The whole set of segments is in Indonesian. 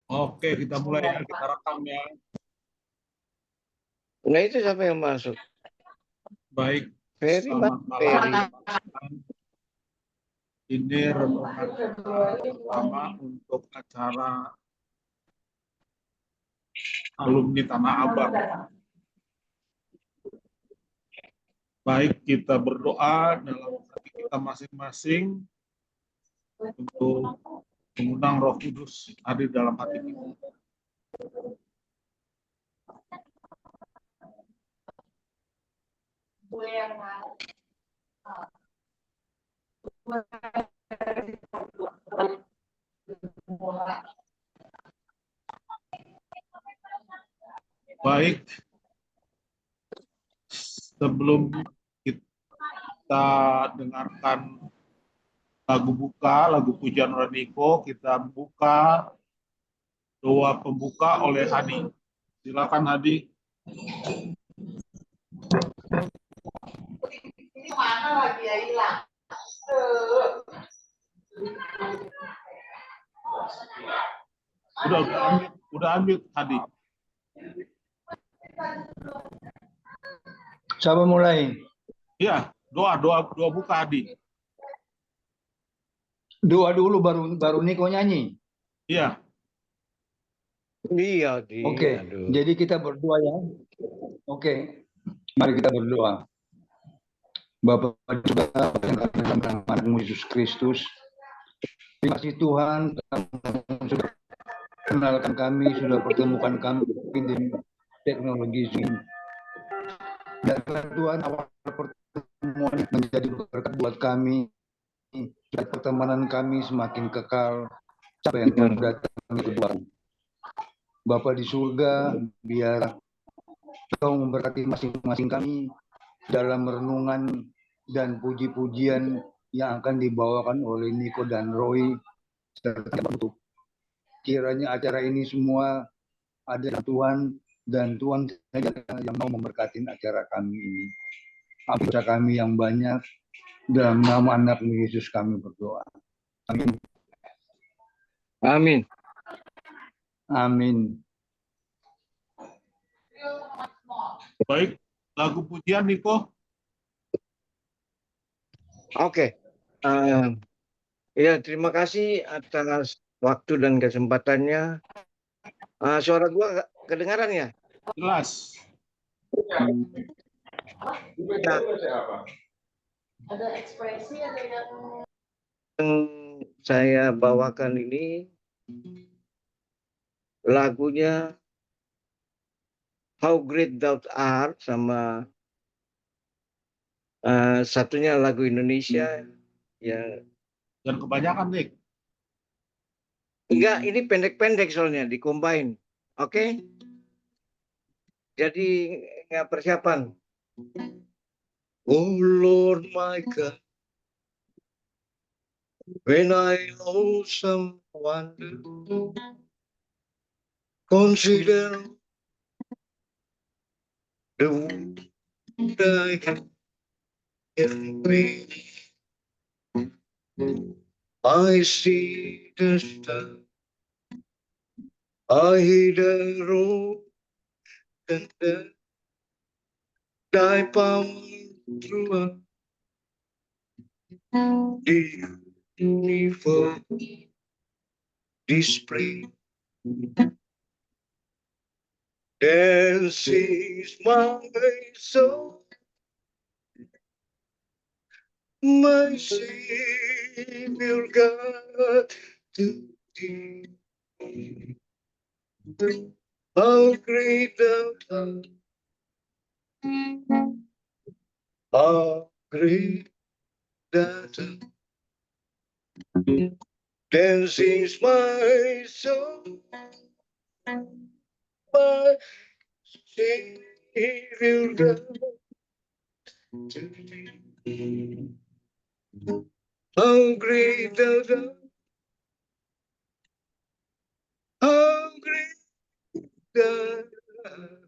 Oke, kita mulai ya, kita rekam ya. Nah itu siapa yang masuk? Baik, Ferry, selamat malam Ferry. teman-teman. Ini renungan kita pertama untuk acara alumni Tanah Abang. Baik, kita berdoa dalam hati kita masing-masing untuk mengundang Roh Kudus hadir dalam hati kita. Baik, sebelum kita dengarkan lagu buka, lagu pujian Raniko, kita buka doa pembuka oleh Hadi. Silakan Hadi. Udah ambil Hadi. Coba mulai. Iya, doa buka Hadi. Doa dulu baru Niko nyanyi. Iya. Iya, Oke, jadi kita berdoa ya. Oke, mari kita berdoa. Bapak dalam nama Yesus Kristus, terima kasih Tuhan sudah kenalkan kami, sudah pertemukan kami di teknologi Zoom. Dan Tuhan awal pertemuan menjadi berkat buat kami, dan pertemanan kami semakin kekal sampai yang Tuhan datang itu Tuhan. Bapa di surga, biar Kau memberkati masing-masing kami dalam renungan dan puji-pujian yang akan dibawakan oleh Niko dan Roy serta untuk kiranya acara ini semua ada Tuhan dan Tuhan saja yang mau memberkati acara kami ini. Ampun kami yang banyak dalam nama anak Yesus kami berdoa. Amin. Amin. Amin. Baik, lagu pujian Niko. Oke. Ya, terima kasih atas waktu dan kesempatannya. Suara gua kedengaran ya? Jelas. Ya. Ada ekspresi, ada yang saya bawakan ini lagunya How Great Thou Art sama satunya lagu Indonesia ya. Dan kebanyakan Nick. Enggak, ini pendek-pendek soalnya dicombine. Oke? Jadi nggak persiapan. Oh Lord my God, when I lost someone, consider the wound I have given me. I see the star, I hear the road, and thy power through the universe display. Then sings my soul, my Savior God, to thee. How great thou art, how great thou art. Then sings my soul, my Savior God, to thee. How great thou art, how great thou art.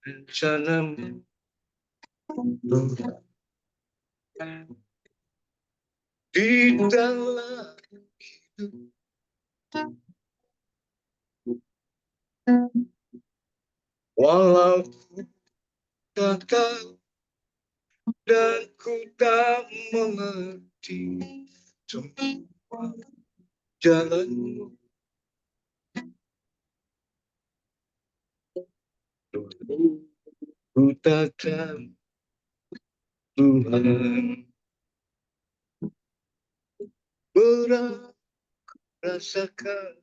rencanamu di dalam hidup. Walau tak tahu dan ku tak mengerti semua jalanmu, ku takkan Tuhan berat rasakan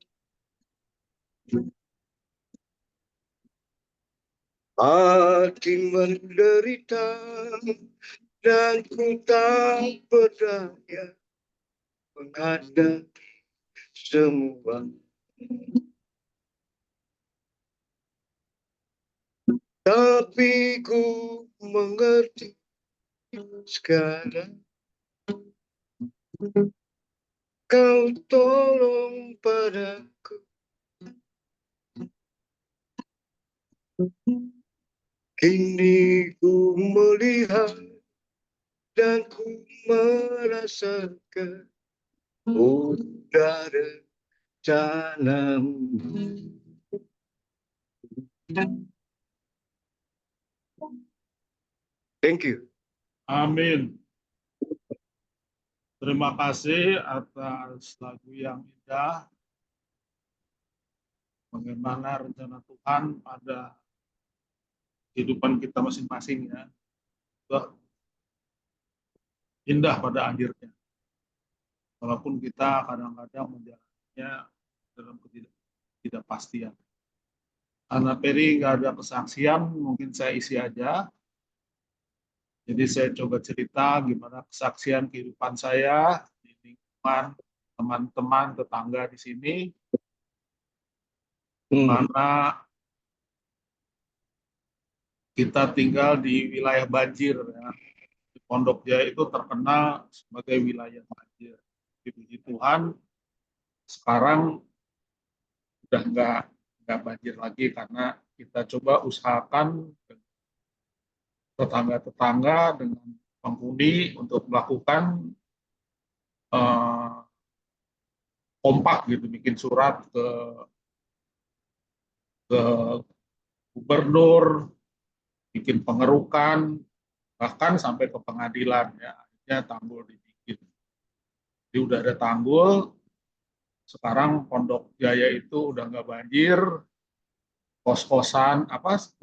hati menderita dan ku tak berdaya menghadapi semua. Tapi ku mengerti sekarang kau tolong padaku. Kini ku melihat dan ku merasakan udara tanammu. Thank you. Amin. Terima kasih atas lagu yang indah. Bagaimana rencana Tuhan pada kehidupan kita masing-masing ya. Indah pada akhirnya. Walaupun kita kadang-kadang menjalannya dalam ketidakpastian. Karena Peri nggak ada kesaksian, mungkin saya isi aja. Jadi saya coba cerita gimana kesaksian kehidupan saya di lingkungan teman-teman tetangga di sini, mana kita tinggal di wilayah banjir ya. Di Pondok Jaya itu terkenal sebagai wilayah banjir. Puji Tuhan, sekarang udah nggak banjir lagi karena kita coba usahakan tetangga-tetangga dengan penghuni untuk melakukan kompak gitu, bikin surat ke gubernur, bikin pengerukan, bahkan sampai ke pengadilan ya. Akhirnya tanggul dibikin. Jadi udah ada tanggul. Sekarang Pondok Jaya itu udah nggak banjir. Kos-kosan,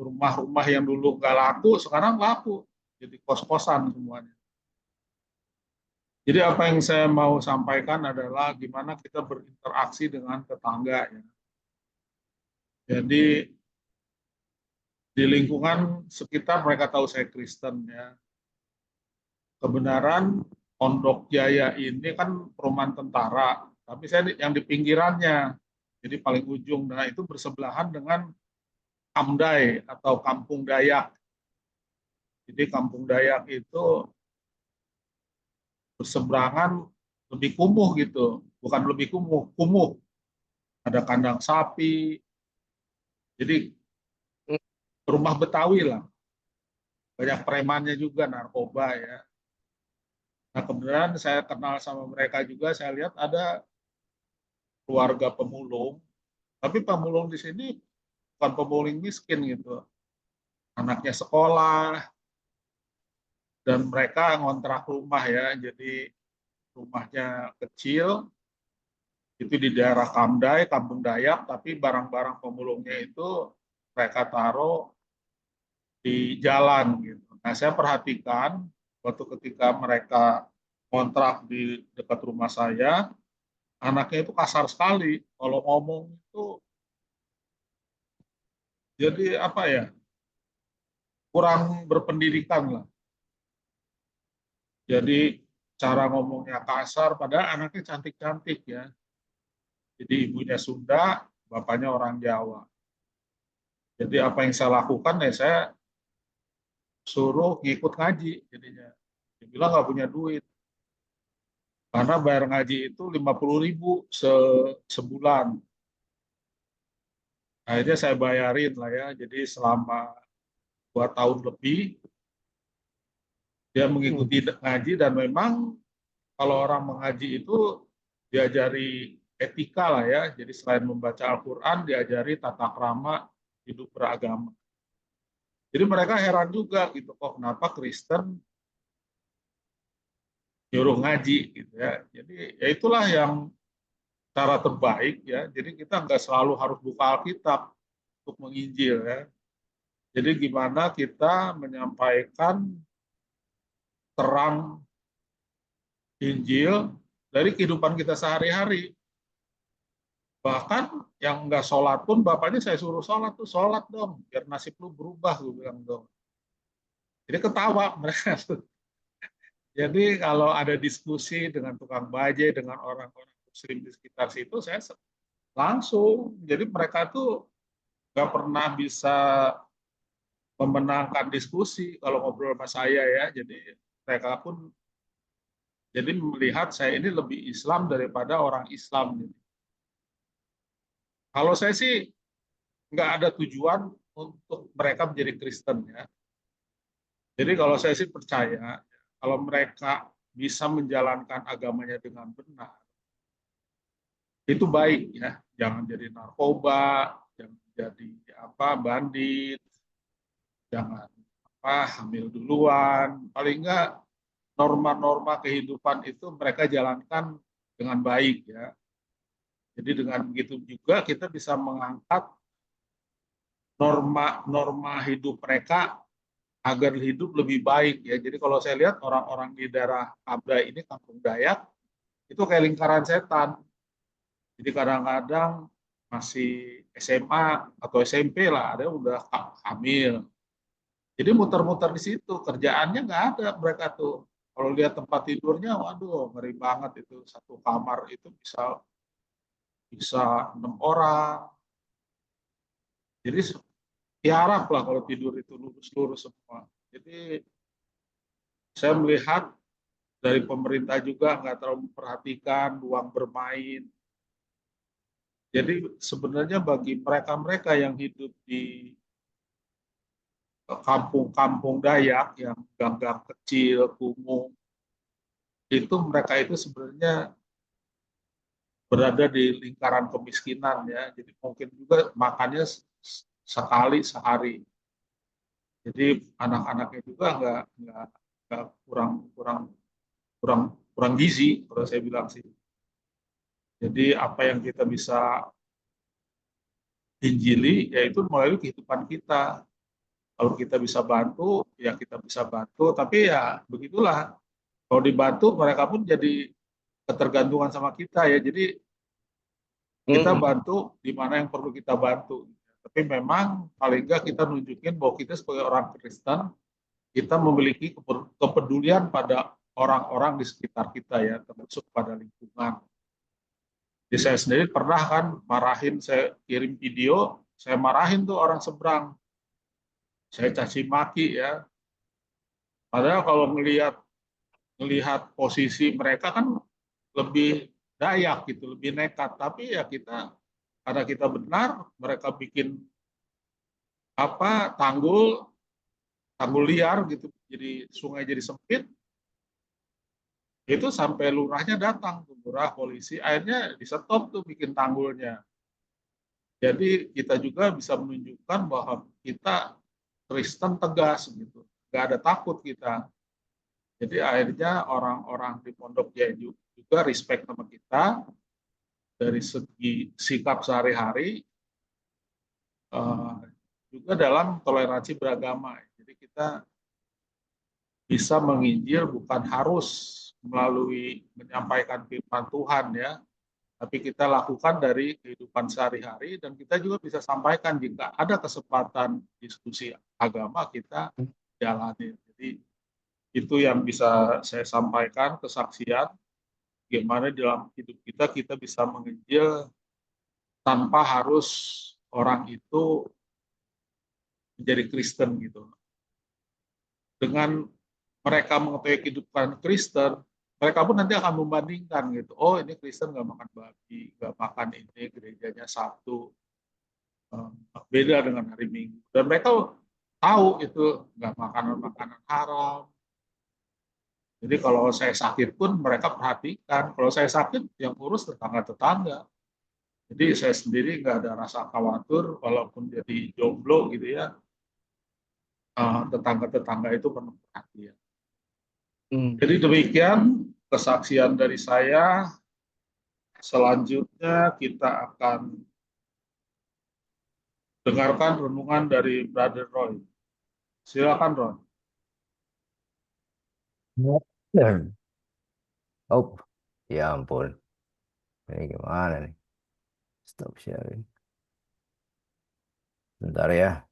rumah-rumah yang dulu nggak laku, sekarang laku. Jadi kos-kosan semuanya. Jadi apa yang saya mau sampaikan adalah gimana kita berinteraksi dengan tetangga ya. Jadi di lingkungan sekitar mereka tahu saya Kristen ya. Kebenaran Pondok Jaya ini kan perumahan tentara, tapi saya yang di pinggirannya, jadi paling ujung. Nah itu bersebelahan dengan Kamdai atau Kampung Dayak. Jadi Kampung Dayak itu berseberangan lebih kumuh gitu, bukan lebih kumuh. Ada kandang sapi, jadi rumah Betawi lah. Banyak premannya juga, narkoba ya. Nah kemudian saya kenal sama mereka juga, saya lihat ada keluarga pemulung, tapi pemulung di sini bukan pemulung miskin gitu. Anaknya sekolah, dan mereka ngontrak rumah ya, jadi rumahnya kecil, itu di daerah Kamdai, Kampung Dayak, tapi barang-barang pemulungnya itu mereka taruh di jalan gitu. Nah saya perhatikan waktu ketika mereka kontrak di dekat rumah saya, anaknya itu kasar sekali. Kalau ngomong itu jadi apa ya, kurang berpendidikan lah. Jadi cara ngomongnya kasar, padahal anaknya cantik-cantik ya. Jadi ibunya Sunda, bapaknya orang Jawa. Jadi apa yang saya lakukan ya saya suruh ngikut ngaji jadinya. Dia bilang nggak punya duit. Karena bayar ngaji itu 50.000 sebulan. Akhirnya saya bayarin lah ya. Jadi selama 2 tahun lebih dia mengikuti ngaji, dan memang kalau orang mengaji itu diajari etika lah ya. Jadi selain membaca Al-Quran, diajari tata krama hidup beragama. Jadi mereka heran juga gitu, kok kenapa Kristen nyuruh ngaji gitu ya. Jadi ya itulah yang cara terbaik ya. Jadi kita nggak selalu harus buka Alkitab untuk menginjil ya. Jadi gimana kita menyampaikan terang Injil dari kehidupan kita sehari-hari. Bahkan yang nggak sholat pun bapaknya saya suruh sholat tuh, sholat dong, biar nasib lu berubah, gue bilang dong. Jadi ketawa mereka. Jadi kalau ada diskusi dengan tukang bajai, dengan orang-orang muslim di sekitar situ, saya langsung. Jadi mereka tuh nggak pernah bisa memenangkan diskusi kalau ngobrol sama saya ya. Jadi mereka pun jadi melihat saya ini lebih Islam daripada orang Islam. Kalau saya sih nggak ada tujuan untuk mereka menjadi Kristen ya. Jadi kalau saya sih percaya kalau mereka bisa menjalankan agamanya dengan benar, itu baik ya. Jangan jadi narkoba, jangan jadi bandit, jangan hamil duluan. Paling enggak norma-norma kehidupan itu mereka jalankan dengan baik ya. Jadi dengan begitu juga kita bisa mengangkat norma-norma hidup mereka agar hidup lebih baik ya. Jadi kalau saya lihat orang-orang di daerah Abda ini, Kampung Dayak, itu kayak lingkaran setan. Jadi kadang-kadang masih SMA atau SMP lah, ada udah hamil. Jadi muter-muter di situ, kerjaannya nggak ada mereka tuh. Kalau lihat tempat tidurnya, waduh ngeri banget itu. Satu kamar itu bisa 6 orang. Jadi tiarap lah kalau tidur itu lurus-lurus semua. Jadi saya melihat dari pemerintah juga nggak terlalu memperhatikan ruang bermain. Jadi sebenarnya bagi mereka-mereka yang hidup di kampung-kampung Dayak yang gang-gang kecil, kumuh, itu mereka itu sebenarnya berada di lingkaran kemiskinan ya. Jadi mungkin juga makannya sekali sehari. Jadi anak-anaknya juga nggak kurang gizi kalau saya bilang sih. Jadi apa yang kita bisa injili yaitu melalui kehidupan kita. Kalau kita bisa bantu, ya kita bisa bantu. Tapi ya begitulah. Kalau dibantu, mereka pun jadi ketergantungan sama kita ya. Jadi kita bantu di mana yang perlu kita bantu. Tapi memang paling nggak kita nunjukin bahwa kita sebagai orang Kristen, kita memiliki kepedulian pada orang-orang di sekitar kita ya, termasuk pada lingkungan. Jadi saya sendiri pernah kan marahin, saya kirim video, saya marahin tuh orang seberang. Saya caci maki ya. Padahal kalau melihat posisi mereka kan lebih Dayak gitu, lebih nekat. Tapi ya kita, karena kita benar, mereka bikin tanggul liar gitu, jadi sungai jadi sempit. Itu sampai lurahnya datang, lurah polisi, akhirnya di-stop tuh bikin tanggulnya. Jadi kita juga bisa menunjukkan bahwa kita Kristen tegas gitu, nggak ada takut kita. Jadi akhirnya orang-orang di Pondok Jaya juga respect sama kita dari segi sikap sehari-hari, juga dalam toleransi beragama. Jadi kita bisa menginjil bukan harus melalui menyampaikan firman Tuhan ya, tapi kita lakukan dari kehidupan sehari-hari, dan kita juga bisa sampaikan jika ada kesempatan diskusi agama kita jalani. Jadi itu yang bisa saya sampaikan, kesaksian bagaimana dalam hidup kita bisa menginjil tanpa harus orang itu menjadi Kristen gitu. Dengan mereka mengetahui kehidupan Kristen, mereka pun nanti akan membandingkan gitu. Oh ini Kristen nggak makan babi, nggak makan ini, gerejanya Sabtu, beda dengan hari Minggu. Dan mereka tahu itu nggak makanan haram. Jadi kalau saya sakit pun mereka perhatikan. Kalau saya sakit, yang urus tetangga-tetangga. Jadi saya sendiri nggak ada rasa khawatir, walaupun jadi jomblo gitu ya, tetangga-tetangga itu penuh perhatian. Jadi demikian kesaksian dari saya. Selanjutnya kita akan dengarkan renungan dari Brother Roy. Silakan Roy. Oh, ya ampun. Ini gimana nih? Stop sharing. Bentar ya.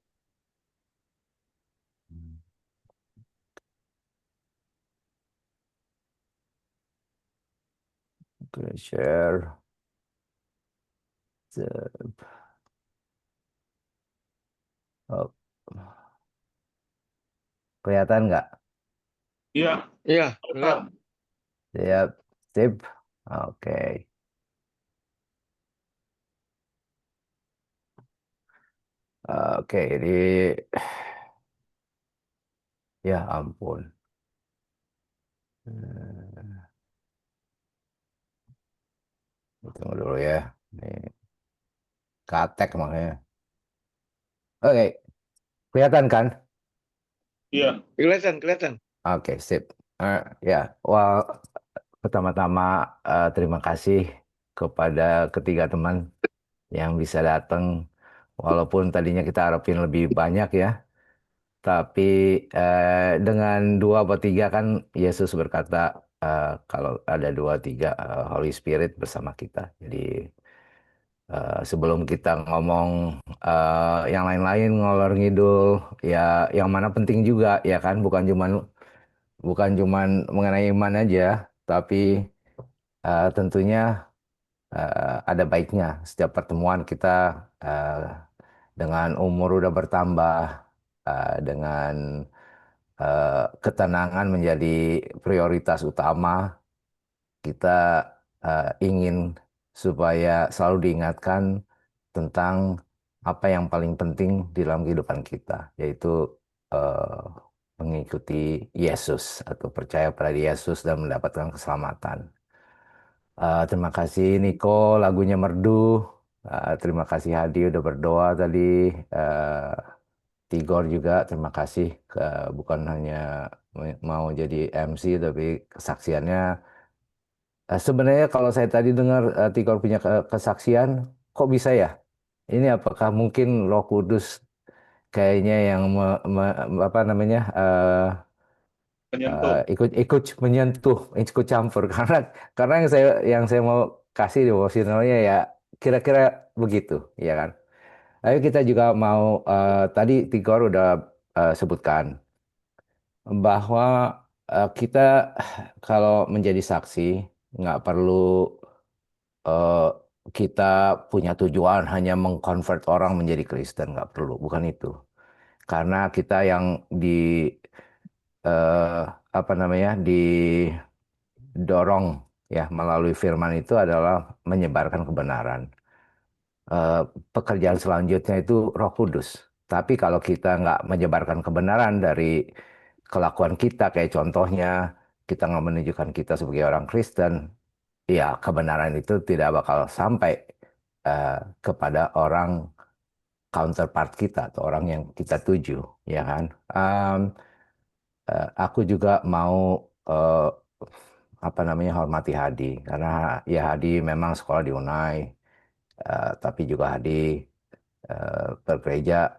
Oke, share. Oh. Kelihatan nggak? Iya, Iya, silakan. Siap. Sip. Oke. Oke, ini ya ampun. Tunggu dulu ya. Ini katek makanya. Oke, kelihatan kan? Iya, kelihatan. Oke, sip. Ya, wah, pertama-tama terima kasih kepada ketiga teman yang bisa datang. Walaupun tadinya kita harapin lebih banyak ya, tapi dengan dua atau tiga kan Yesus berkata kalau ada dua tiga Holy Spirit bersama kita. Jadi sebelum kita ngomong yang lain-lain ngalor ngidul, ya yang mana penting juga ya kan, bukan cuman mengenai iman aja, tapi tentunya ada baiknya setiap pertemuan kita eh, dengan umur udah bertambah, dengan ketenangan menjadi prioritas utama, kita ingin supaya selalu diingatkan tentang apa yang paling penting di dalam kehidupan kita, yaitu eh, mengikuti Yesus atau percaya pada Yesus dan mendapatkan keselamatan. Terima kasih Niko, lagunya merdu. Terima kasih Hadi udah berdoa tadi. Eh, Tigor juga terima kasih. Bukan hanya mau jadi MC tapi kesaksiannya. Sebenarnya kalau saya tadi dengar Tigor punya kesaksian, kok bisa ya? Ini apakah mungkin Roh Kudus kayaknya yang apa namanya menyentuh. ikut ikut menyentuh, ikut campur karena yang saya mau kasih devotionalnya ya kira-kira begitu, ya kan? Tapi kita juga mau tadi Tigor udah sebutkan bahwa kita kalau menjadi saksi nggak perlu eh, kita punya tujuan hanya mengkonvert orang menjadi Kristen, nggak perlu, bukan itu. Karena kita yang di apa namanya didorong ya melalui firman itu adalah menyebarkan kebenaran. eh, Pekerjaan selanjutnya itu Roh Kudus. Tapi kalau kita nggak menyebarkan kebenaran dari kelakuan kita, kayak contohnya kita nggak menunjukkan kita sebagai orang Kristen, ya kebenaran itu tidak bakal sampai kepada orang counterpart kita atau orang yang kita tuju, ya kan? Aku juga mau eh, apa namanya hormati Hadi karena ya Hadi memang sekolah di Unai, tapi juga Hadi bergereja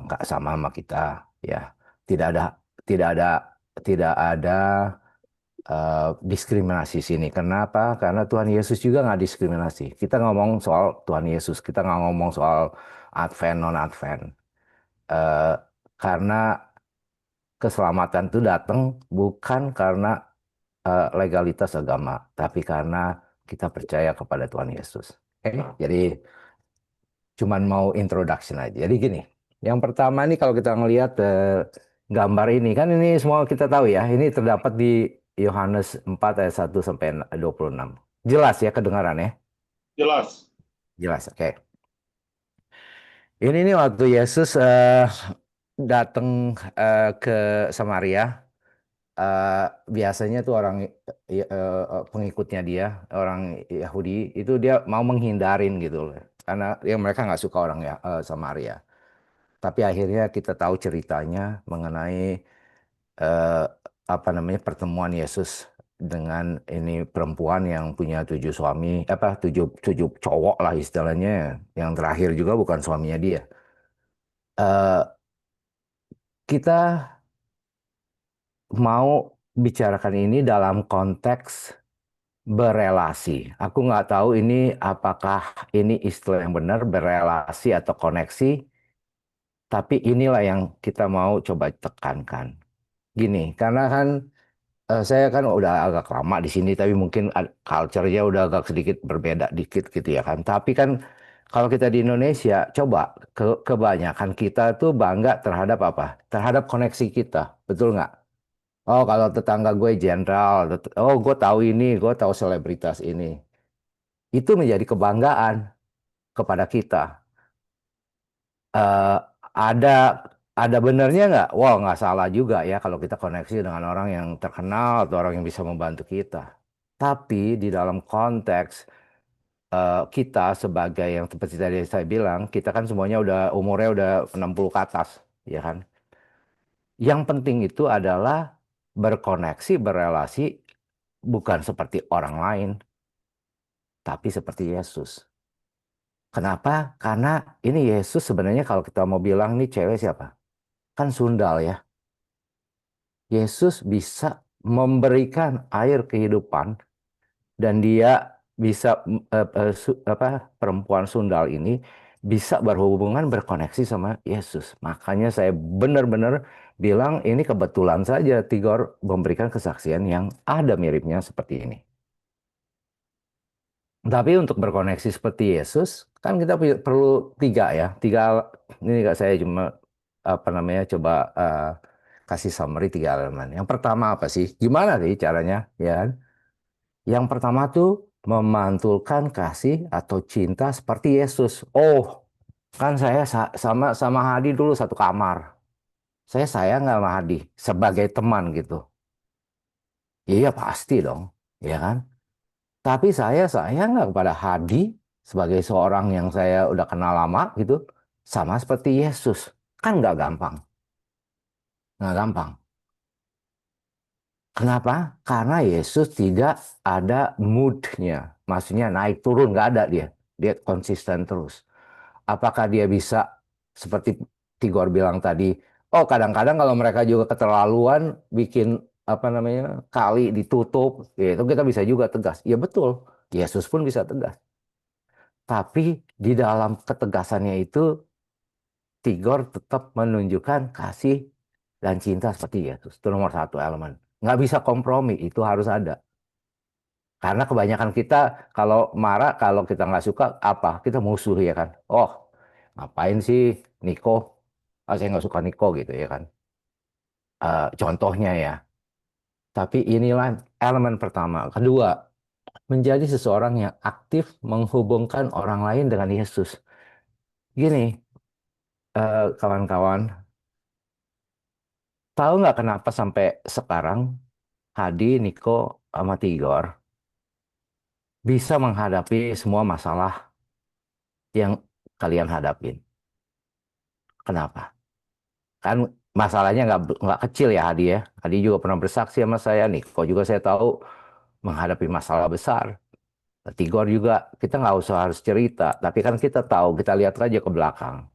nggak sama kita, ya tidak ada tidak ada tidak ada diskriminasi sini. Kenapa? Karena Tuhan Yesus juga nggak diskriminasi. Kita ngomong soal Tuhan Yesus, kita nggak ngomong soal Advent non Advent. Eh, karena keselamatan itu datang bukan karena legalitas agama, tapi karena kita percaya kepada Tuhan Yesus. Oke, jadi cuman mau introduction aja. Jadi gini, yang pertama nih kalau kita ngelihat gambar ini, kan ini semua kita tahu ya, ini terdapat di Yohanes 4 ayat 1 sampai 26. Jelas ya kedengaran ya? Jelas. Jelas, oke. Ini nih waktu Yesus datang ke Samaria, eh, biasanya tuh orang pengikutnya dia, orang Yahudi itu dia mau menghindarin gitu loh. Karena ya mereka nggak suka orang ya Samaria. Tapi akhirnya kita tahu ceritanya mengenai eh, apa namanya pertemuan Yesus dengan ini perempuan yang punya 7 suami, apa tujuh tujuh cowok lah istilahnya, yang terakhir juga bukan suaminya dia. Eh, kita mau bicarakan ini dalam konteks berelasi. Aku nggak tahu ini apakah ini istilah yang benar berelasi atau koneksi, tapi inilah yang kita mau coba tekankan. Gini, karena kan saya kan udah agak lama di sini, tapi mungkin culture-nya udah agak sedikit berbeda dikit gitu ya kan. Tapi kan kalau kita di Indonesia, coba kebanyakan kita tuh bangga terhadap apa? Terhadap koneksi kita, betul nggak? Oh, kalau tetangga gue jenderal, oh gue tahu ini, gue tahu selebritas ini. Itu menjadi kebanggaan kepada kita. Eh, ada ada benernya nggak? Wah, nggak salah juga ya kalau kita koneksi dengan orang yang terkenal atau orang yang bisa membantu kita. Tapi di dalam konteks kita sebagai yang seperti tadi saya bilang, kita kan semuanya udah umurnya udah 60 ke atas, ya kan? Yang penting itu adalah berkoneksi, berelasi bukan seperti orang lain, tapi seperti Yesus. Kenapa? Karena ini Yesus sebenarnya kalau kita mau bilang nih cewek siapa? Kan sundal ya. Yesus bisa memberikan air kehidupan dan dia bisa perempuan sundal ini bisa berhubungan berkoneksi sama Yesus. Makanya saya benar-benar bilang ini kebetulan saja Tigor memberikan kesaksian yang ada miripnya seperti ini. Tapi untuk berkoneksi seperti Yesus, kan kita perlu tiga ya. Tiga, ini nggak saya cuma apa namanya coba kasih summary 3 elemen. Yang pertama apa sih? Gimana sih caranya? Ya kan? Yang pertama tuh memantulkan kasih atau cinta seperti Yesus. Oh, kan saya sama sama Hadi dulu satu kamar. Saya sayang nggak sama Hadi sebagai teman gitu. Iya pasti dong, ya kan? Tapi saya sayang nggak kepada Hadi sebagai seorang yang saya udah kenal lama gitu, sama seperti Yesus. Kan nggak gampang, nggak gampang. Kenapa? Karena Yesus tidak ada moodnya, maksudnya naik turun nggak ada dia, dia konsisten terus. Apakah dia bisa seperti Tigor bilang tadi? Oh kadang-kadang kalau mereka juga keterlaluan bikin apa namanya kali ditutup, ya itu kita bisa juga tegas. Ya betul, Yesus pun bisa tegas. Tapi di dalam ketegasannya itu, Tigor tetap menunjukkan kasih dan cinta seperti Yesus. Itu nomor satu elemen. Nggak bisa kompromi, itu harus ada. Karena kebanyakan kita kalau marah, kalau kita nggak suka, apa? Kita musuh ya kan. Oh, ngapain sih Niko? Ah, saya nggak suka Niko gitu ya kan. Contohnya ya. Tapi inilah elemen pertama. Kedua, menjadi seseorang yang aktif menghubungkan orang lain dengan Yesus. Gini, kawan-kawan, tahu nggak kenapa sampai sekarang Hadi, Niko, sama Tigor bisa menghadapi semua masalah yang kalian hadapin? Kenapa? Kan masalahnya nggak kecil ya Hadi ya. Hadi juga pernah bersaksi sama saya, Niko juga saya tahu menghadapi masalah besar. Tigor juga kita nggak usah harus cerita, tapi kan kita tahu, kita lihat aja ke belakang.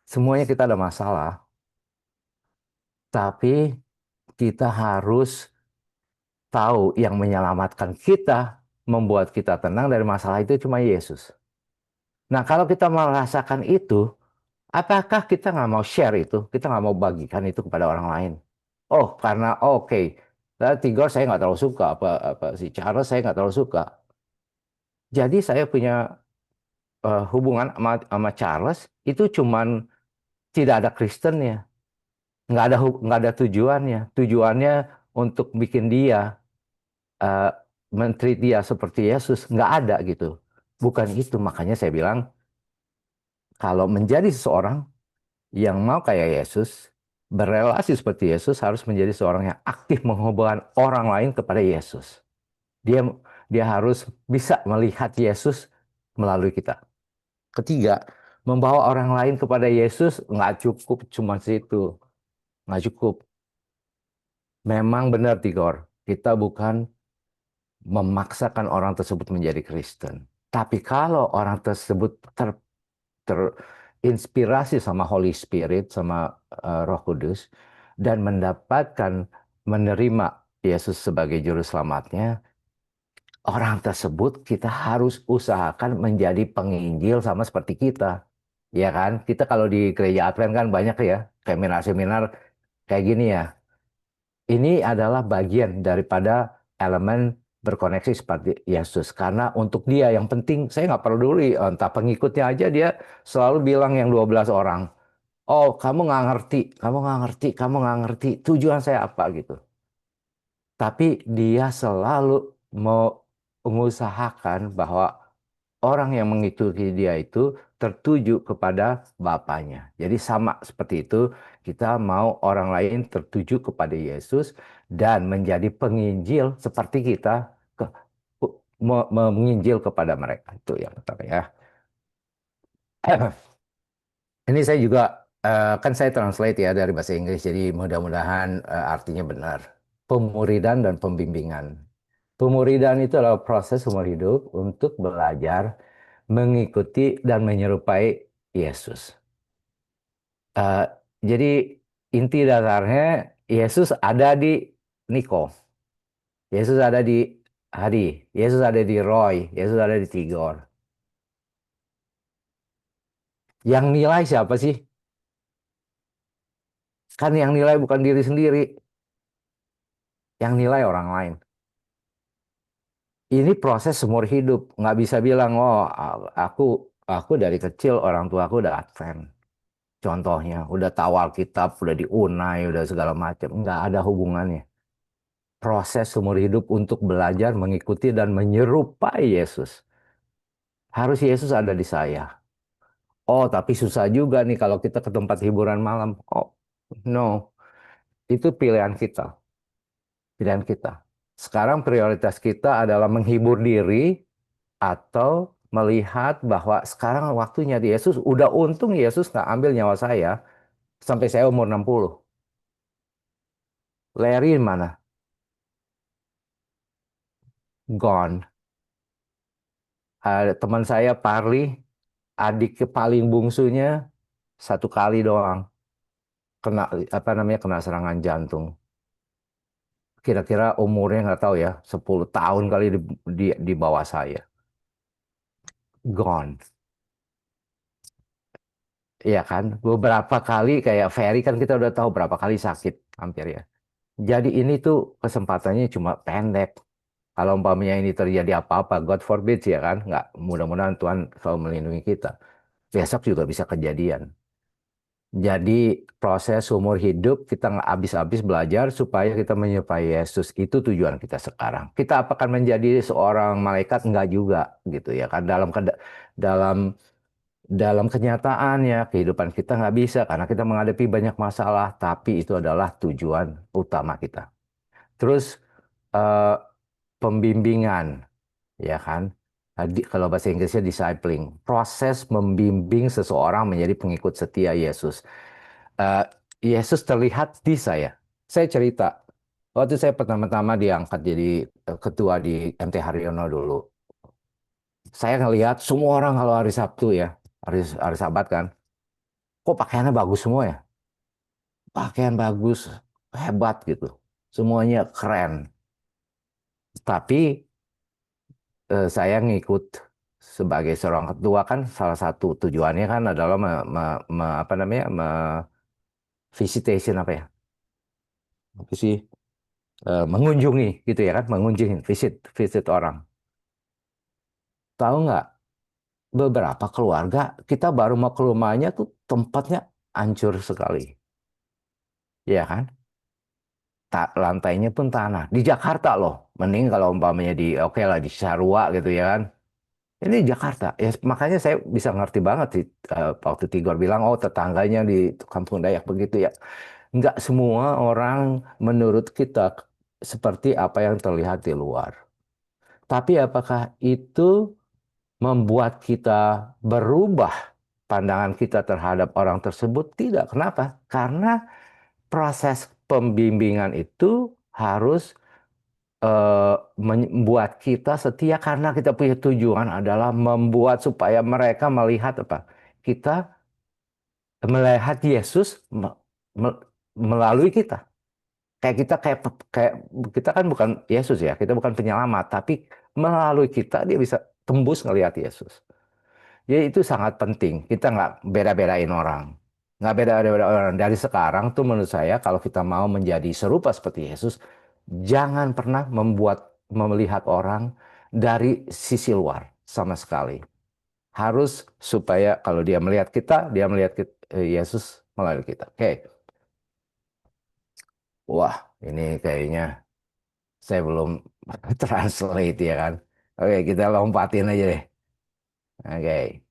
Semuanya kita ada masalah, tapi kita harus tahu yang menyelamatkan kita, membuat kita tenang dari masalah itu cuma Yesus. Nah, kalau kita merasakan itu, apakah kita nggak mau share itu? Kita nggak mau bagikan itu kepada orang lain? Oh, karena oke, Tigor saya nggak terlalu suka, apa si Charles saya nggak terlalu suka. Jadi saya punya hubungan sama Charles itu cuman tidak ada Kristennya, nggak ada tujuannya. Tujuannya untuk bikin dia uh, mentreat dia seperti Yesus, nggak ada gitu. Bukan itu, makanya saya bilang kalau menjadi seseorang yang mau kayak Yesus, berelasi seperti Yesus harus menjadi seorang yang aktif menghubungkan orang lain kepada Yesus. Dia dia harus bisa melihat Yesus melalui kita. Ketiga, membawa orang lain kepada Yesus nggak cukup cuma situ, nggak cukup. Memang benar, Tigor, kita bukan memaksakan orang tersebut menjadi Kristen. Tapi kalau orang tersebut terinspirasi sama Holy Spirit, sama Roh Kudus, dan menerima Yesus sebagai juru selamatnya, orang tersebut kita harus usahakan menjadi penginjil sama seperti kita. Ya kan? Kita kalau di gereja Advent kan banyak ya, seminar-seminar kayak gini ya. Ini adalah bagian daripada elemen berkoneksi seperti Yesus. Karena untuk dia yang penting, saya nggak peduli, entah pengikutnya aja dia selalu bilang yang 12 orang. Oh, kamu nggak ngerti, kamu nggak ngerti, kamu nggak ngerti. Tujuan saya apa gitu. Tapi dia selalu mau mengusahakan bahwa orang yang mengikuti dia itu tertuju kepada Bapaknya. Jadi sama seperti itu, kita mau orang lain tertuju kepada Yesus dan menjadi penginjil seperti kita ke, menginjil kepada mereka. Itu yang pertama ya. Ini saya juga kan saya translate ya dari bahasa Inggris, jadi mudah-mudahan artinya benar. Pemuridan dan pembimbingan. Pemuridan itu adalah proses umur hidup untuk belajar mengikuti dan menyerupai Yesus. Eh, jadi inti dasarnya Yesus ada di Niko, Yesus ada di Hadi, Yesus ada di Roy, Yesus ada di Tigor. Yang nilai siapa sih? Kan yang nilai bukan diri sendiri, yang nilai orang lain. Ini proses seumur hidup, nggak bisa bilang oh aku aku dari kecil orang tua aku udah Advent. Contohnya, udah tahu Alkitab, udah diunai, udah segala macam. Nggak ada hubungannya. Proses seumur hidup untuk belajar, mengikuti, dan menyerupai Yesus. Harus Yesus ada di saya. Oh, tapi susah juga nih kalau kita ke tempat hiburan malam. Oh, no. Itu pilihan kita. Pilihan kita. Sekarang prioritas kita adalah menghibur diri atau melihat bahwa sekarang waktunya di Yesus. Udah untung Yesus nggak ambil nyawa saya sampai saya umur 60. Larry mana? Gone. Teman saya Parli, adik paling bungsunya 1 kali doang kena apa namanya kena serangan jantung. Kira-kira umurnya nggak tahu ya, 10 tahun kali di bawah saya. Gone. Iya kan? Beberapa kali kayak Ferry kan kita udah tahu berapa kali sakit hampir ya. Jadi ini tuh kesempatannya cuma pendek. Kalau umpamanya ini terjadi apa-apa, God forbid ya kan, nggak, mudah-mudahan Tuhan selalu melindungi kita. Besok juga bisa kejadian. Jadi proses umur hidup kita nggak habis-habis belajar supaya kita menyerupai Yesus. Itu tujuan kita sekarang. Kita apakah menjadi seorang malaikat? Enggak juga gitu ya kan. Dalam dalam kenyataannya kehidupan kita nggak bisa karena kita menghadapi banyak masalah. Tapi itu adalah tujuan utama kita. Terus eh, pembimbingan, ya kan? Kalau bahasa Inggrisnya discipling, proses membimbing seseorang menjadi pengikut setia Yesus. Eh, Yesus terlihat di saya. Saya cerita, waktu saya pertama-tama diangkat jadi ketua di MT Haryono dulu. Saya ngelihat semua orang kalau hari Sabtu ya, hari Sabat kan, kok pakaiannya bagus semua ya? Pakaian bagus, hebat gitu. Semuanya keren. Tapi saya ngikut sebagai seorang ketua kan salah satu tujuannya kan adalah apa namanya visitation apa ya? Apa sih? Mengunjungi gitu ya kan, mengunjungi, visit visit orang. Tahu nggak, beberapa keluarga kita baru mau ke rumahnya tuh tempatnya hancur sekali, ya kan? Lantainya pun tanah. Di Jakarta loh, mending kalau umpamanya di oke lah di Sarua gitu ya kan. Ini Jakarta. Ya, makanya saya bisa ngerti banget sih waktu Tigor bilang, oh tetangganya di Kampung Dayak begitu ya. Nggak semua orang menurut kita seperti apa yang terlihat di luar. Tapi apakah itu membuat kita berubah pandangan kita terhadap orang tersebut? Tidak. Kenapa? Karena proses pembimbingan itu harus membuat kita setia karena kita punya tujuan adalah membuat supaya mereka melihat apa? Kita melihat Yesus me- melalui kita. Kayak kita kayak kita kan bukan Yesus ya, kita bukan penyelamat, tapi melalui kita dia bisa tembus ngelihat Yesus. Jadi itu sangat penting. Kita nggak beda-bedain orang. Nggak beda-beda orang. Dari sekarang tuh menurut saya kalau kita mau menjadi serupa seperti Yesus, jangan pernah melihat orang dari sisi luar sama sekali. Harus supaya kalau dia melihat kita, dia melihat Yesus melalui kita. Oke. Wah, ini kayaknya saya belum translate ya kan. Oke, kita lompatin aja deh. Oke.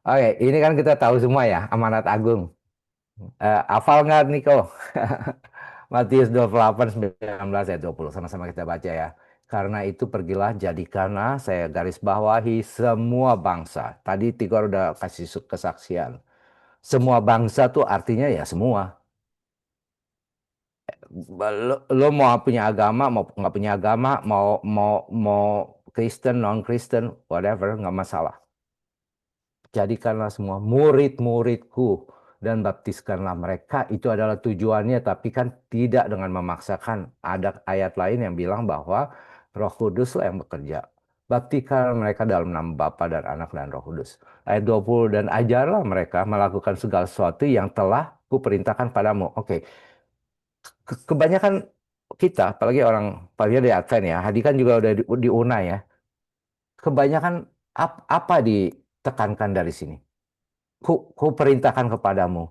Oke, ini kan kita tahu semua ya, amanat agung. Hafal nggak Niko? Matius 28, 19 ayat 20. Sama-sama kita baca ya. Karena itu pergilah jadikanlah, saya garis bawahi semua bangsa. Tadi Tigor udah kasih kesaksian. Semua bangsa tuh artinya ya semua. Lo mau punya agama, mau nggak punya agama, mau Kristen, non Kristen, whatever, nggak masalah. Jadikanlah semua murid-muridku dan baptiskanlah mereka. Itu adalah tujuannya, tapi kan tidak dengan memaksakan. Ada ayat lain yang bilang bahwa Roh Kuduslah yang bekerja. Baptikan mereka dalam nama Bapa dan Anak dan Roh Kudus. Ayat 20, dan ajarlah mereka melakukan segala sesuatu yang telah kuperintahkan padamu. Oke, kebanyakan kita, apalagi orang, apalagi di Advent ya, Hadi kan juga udah di UNA ya. Kebanyakan apa ditekankan dari sini? Ku perintahkan kepadamu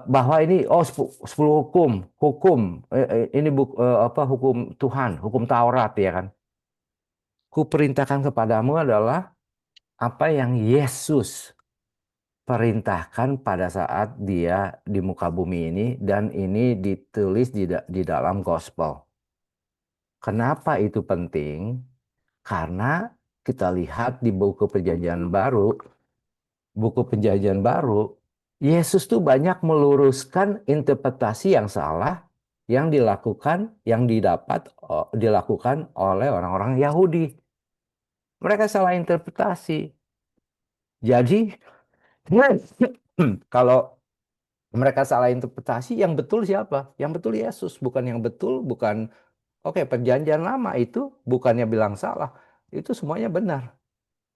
bahwa ini oh 10 hukum ini apa hukum Tuhan, hukum Taurat ya kan. Ku perintahkan kepadamu adalah apa yang Yesus perintahkan pada saat dia di muka bumi ini dan ini ditulis di dalam gospel. Kenapa itu penting? Karena kita lihat di buku Perjanjian Baru, Yesus tuh banyak meluruskan interpretasi yang salah yang dilakukan oleh orang-orang Yahudi. Mereka salah interpretasi. Jadi kalau mereka salah interpretasi, yang betul siapa? Yang betul Yesus, bukan yang betul, bukan oke, Perjanjian Lama itu bukannya bilang salah, itu semuanya benar.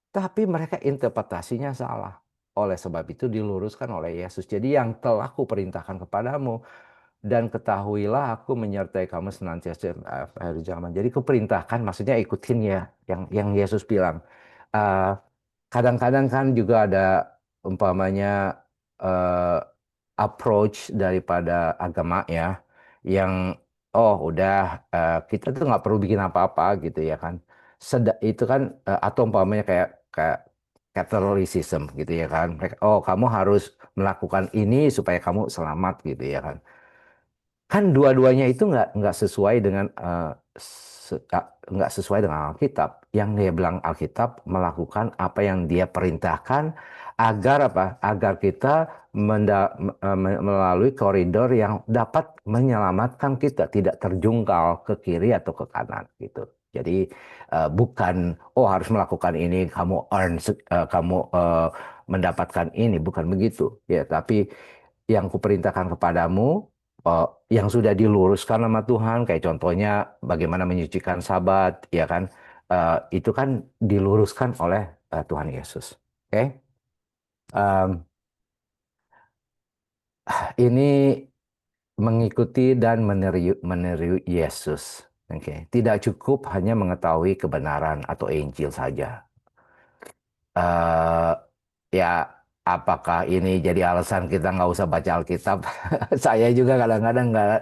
Tapi mereka interpretasinya salah. Oleh sebab itu diluruskan oleh Yesus. Jadi yang telah kuperintahkan kepadamu. Dan ketahuilah aku menyertai kamu senantiasa akhir zaman. Jadi kuperintahkan maksudnya ikutin ya. Yang Yesus bilang. Eh, Kadang-kadang kan juga ada umpamanya eh, approach daripada agama ya. Yang oh udah kita tuh nggak perlu bikin apa-apa gitu ya kan. Itu kan atau umpamanya kayak Catholicism gitu ya kan. Oh kamu harus melakukan ini supaya kamu selamat gitu ya kan. Kan dua-duanya itu nggak sesuai dengan nggak sesuai dengan Alkitab. Yang dia bilang Alkitab melakukan apa yang dia perintahkan agar apa? Agar kita melalui koridor yang dapat menyelamatkan kita, tidak terjungkal ke kiri atau ke kanan gitu. Jadi bukan oh harus melakukan ini kamu kamu mendapatkan ini, bukan begitu ya. Tapi yang kuperintahkan kepadamu yang sudah diluruskan sama Tuhan, kayak contohnya bagaimana menyucikan Sabat, ya kan? Itu kan diluruskan oleh Tuhan Yesus. Oke, Em, ini mengikuti dan meniru Yesus. Oke, tidak cukup hanya mengetahui kebenaran atau Injil saja. Eh, ya apakah ini jadi alasan kita nggak usah baca Alkitab? Saya juga kadang-kadang nggak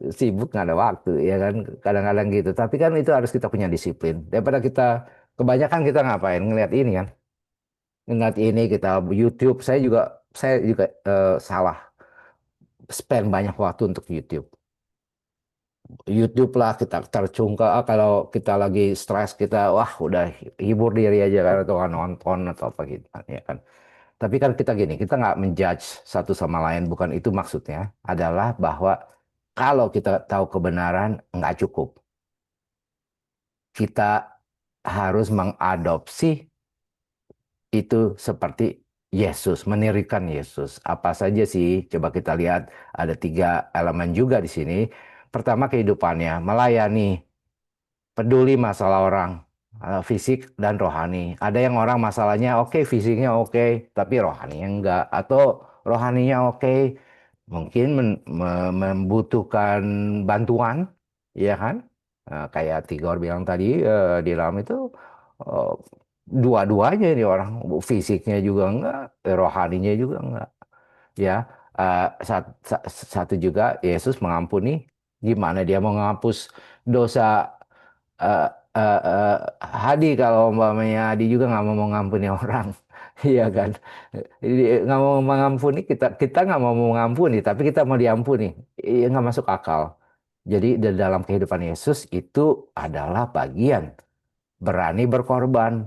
sibuk, nggak ada waktu, ya kan? Kadang-kadang gitu. Tapi kan itu harus kita punya disiplin. Daripada kita kebanyakan kita ngapain? Ngeliat ini kan? Ngeliat ini kita YouTube. Saya juga salah spend banyak waktu untuk YouTube. YouTube lah kita tercungkal kalau kita lagi stres kita wah udah hibur diri aja kan atau nonton atau apa gitu kan, ya kan. Tapi kan kita gini, kita nggak menjudge satu sama lain, bukan itu maksudnya. Adalah bahwa kalau kita tahu kebenaran, nggak cukup. Kita harus mengadopsi itu seperti Yesus, menirikan Yesus. Apa saja sih? Coba kita lihat, ada 3 elemen juga di sini. Pertama, kehidupannya, melayani, peduli masalah orang, fisik dan rohani. Ada yang orang masalahnya oke, fisiknya oke, tapi rohaninya enggak. Atau rohaninya oke, mungkin membutuhkan bantuan, ya kan? Kayak Tigor bilang tadi di dalam itu eh, dua-duanya ini orang, fisiknya juga enggak, rohaninya juga enggak. Ya, satu juga Yesus mengampuni. Gimana dia mau menghapus dosa eh eh, eh, Hadi, kalau umpamanya Hadi juga nggak mau mengampuni orang, iya kan? Jadi, nggak mau mengampuni, kita nggak mau mengampuni, tapi kita mau diampuni, iya, nggak masuk akal. Jadi di dalam kehidupan Yesus itu adalah bagian berani berkorban.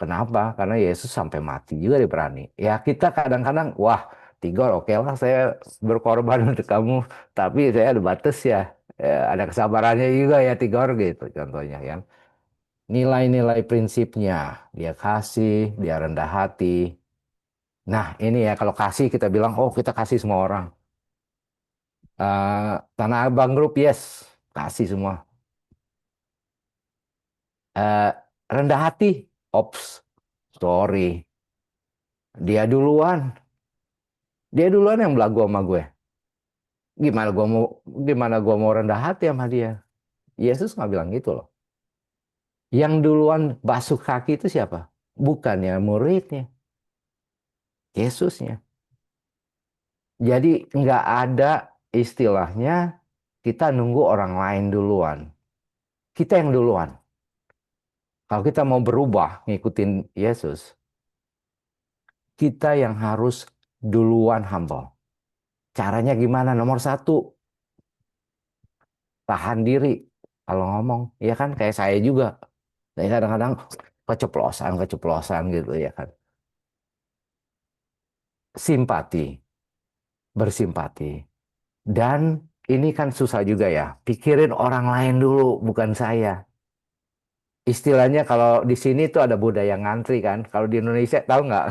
Kenapa? Karena Yesus sampai mati juga dia berani. Ya kita kadang-kadang, wah Tigor oke lah saya berkorban untuk kamu, tapi saya ada batas ya. Ada kesabarannya juga ya Tigor gitu contohnya ya. Nilai-nilai prinsipnya, dia kasih, dia rendah hati. Nah ini ya kalau kasih kita bilang, oh kita kasih semua orang. Tanah Abang Group, yes, kasih semua. Eh, Rendah hati, ops, sorry. Dia duluan, dia duluan yang belagu sama gue. Gimana gua mau gimana gua mau rendah hati sama dia? Yesus nggak bilang gitu loh. Yang duluan basuh kaki itu siapa? Bukannya muridnya, Yesusnya. Jadi nggak ada istilahnya kita nunggu orang lain duluan. Kita yang duluan. Kalau kita mau berubah ngikutin Yesus, kita yang harus duluan humble. Caranya gimana? Nomor satu, tahan diri kalau ngomong. Ya kan kayak saya juga. Saya kadang-kadang keceplosan gitu ya kan. Simpati, bersimpati. Dan ini kan susah juga ya. Pikirin orang lain dulu, bukan saya. Istilahnya kalau di sini tuh ada budaya ngantri kan. Kalau di Indonesia tahu nggak?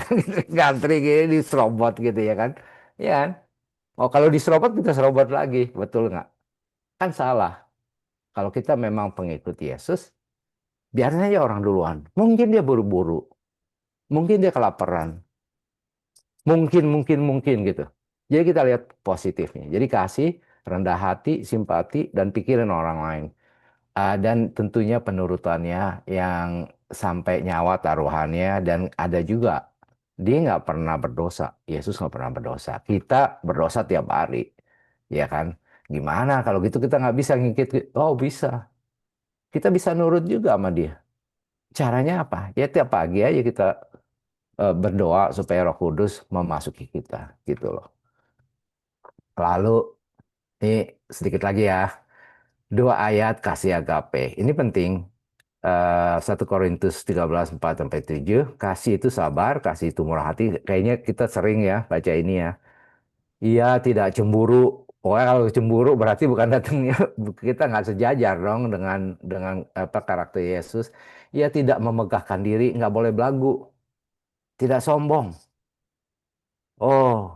Ngantri gini diserobot gitu ya kan. Ya kan? Oh kalau diserobot kita serobot lagi. Betul nggak? Kan salah. Kalau kita memang pengikut Yesus, biarin aja orang duluan. Mungkin dia buru-buru. Mungkin dia kelaparan. Mungkin gitu. Jadi kita lihat positifnya. Jadi kasih, rendah hati, simpati, dan pikirin orang lain. Dan tentunya penurutannya yang sampai nyawa taruhannya. Dan ada juga, dia nggak pernah berdosa. Yesus nggak pernah berdosa. Kita berdosa tiap hari. Ya kan? Gimana kalau gitu kita nggak bisa ngikut? Oh bisa. Kita bisa nurut juga sama dia. Caranya apa? Ya tiap pagi aja kita berdoa supaya Roh Kudus memasuki kita. Gitu loh. Lalu ini sedikit lagi ya. 2 ayat kasih agape. Ini penting. 1 Korintus 13:4-7. Kasih itu sabar, kasih itu murah hati. Kayaknya kita sering ya baca ini ya. Ia tidak cemburu. Pokoknya kalau cemburu berarti bukan datangnya kita nggak sejajar dong dengan apa karakter Yesus. Ia tidak memegahkan diri, nggak boleh belagu, tidak sombong. Oh,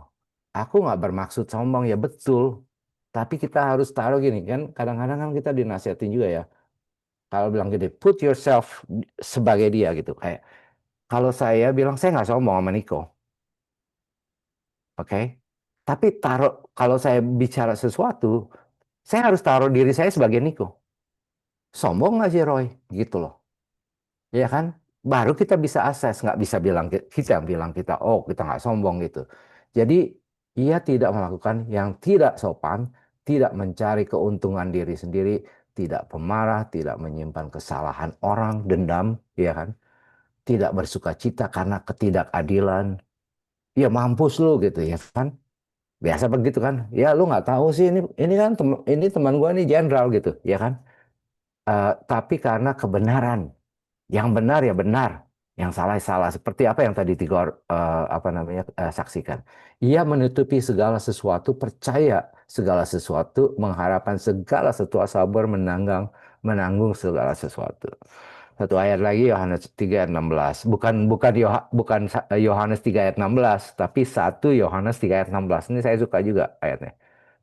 aku nggak bermaksud sombong ya betul. Tapi kita harus taruh gini kan, kadang-kadang kan kita dinasihatin juga ya. Kalau bilang gini, put yourself sebagai dia gitu. Kayak kalau saya bilang saya nggak sombong sama Niko, oke? Tapi taruh kalau saya bicara sesuatu, saya harus taruh diri saya sebagai Niko. Sombong nggak sih Roy? Gitu loh, ya kan? baru kita bisa akses, nggak bisa bilang kita bilang kita, oh kita nggak sombong gitu. Jadi ia tidak melakukan yang tidak sopan, tidak mencari keuntungan diri sendiri, tidak pemarah, tidak menyimpan kesalahan orang, dendam, ya kan? Tidak bersuka cita karena ketidakadilan. Ya mampus lu gitu ya kan? Biasa begitu kan? Ya lu nggak tahu sih ini kan ini teman gua nih jenderal gitu, ya kan? Tapi karena kebenaran. Yang benar ya benar, yang salah ya salah. Seperti apa yang tadi Tigor apa namanya saksikan. Ia menutupi segala sesuatu, percaya segala sesuatu, mengharapkan segala sesuatu, sabar menanggung segala sesuatu. Satu ayat lagi Yohanes 3 ayat 16. Bukan Yohanes 3 ayat 16, tapi 1 Yohanes 3 ayat 16. Ini saya suka juga ayatnya.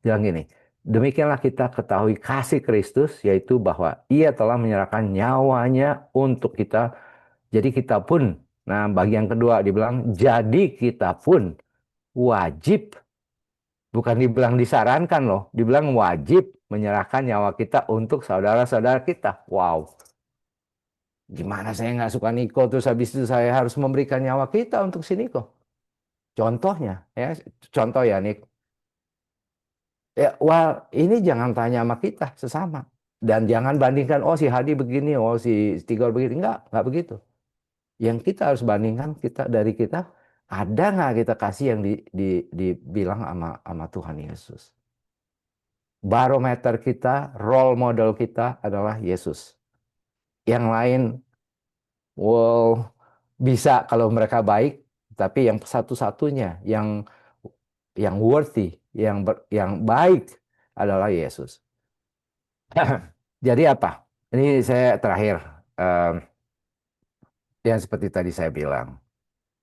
Bilang gini, demikianlah kita ketahui kasih Kristus, yaitu bahwa ia telah menyerahkan nyawanya untuk kita. Jadi kita pun, nah bagian kedua dibilang, jadi kita pun wajib, bukan dibilang disarankan loh, dibilang wajib menyerahkan nyawa kita untuk saudara-saudara kita. Wow, gimana saya nggak suka Niko, terus habis itu saya harus memberikan nyawa kita untuk si Niko. Contohnya, ya, contoh ya Nik. Ya, wah ini jangan tanya sama kita sesama. Dan jangan bandingkan, oh si Hadi begini, oh si Tigor begini. Enggak begitu. Yang kita harus bandingkan kita dari kita, ada nggak kita kasih yang dibilang sama Tuhan Yesus. Barometer kita, role model kita adalah Yesus. Yang lain, wow, bisa kalau mereka baik, tapi yang satu-satunya yang worthy, yang baik adalah Yesus. Jadi apa? Ini saya terakhir, em, yang seperti tadi saya bilang,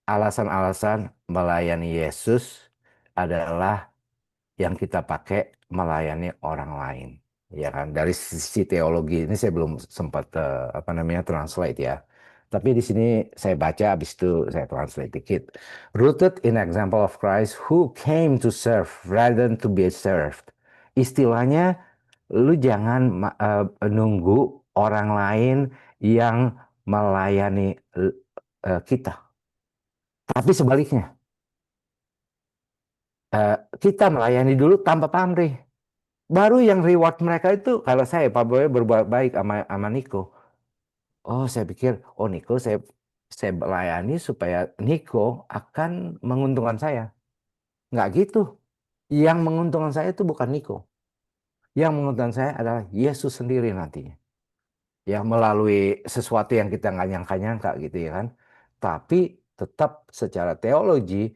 alasan-alasan melayani Yesus adalah yang kita pakai melayani orang lain, ya kan? Dari sisi teologi ini saya belum sempat apa namanya translate ya. Tapi di sini saya baca, habis itu saya translate dikit. Rooted in example of Christ who came to serve rather than to be served. Istilahnya, lu jangan nunggu orang lain yang melayani kita. Tapi sebaliknya, kita melayani dulu tanpa pamrih. Baru yang reward mereka itu, kalau saya, Pak Boy berbuat baik sama Niko. Oh, saya pikir, oh Niko, saya melayani supaya Niko akan menguntungkan saya. Nggak gitu. Yang menguntungkan saya itu bukan Niko. Yang menguntungkan saya adalah Yesus sendiri nantinya. Ya, melalui sesuatu yang kita nggak nyangka-nyangka gitu ya kan. Tapi tetap secara teologi,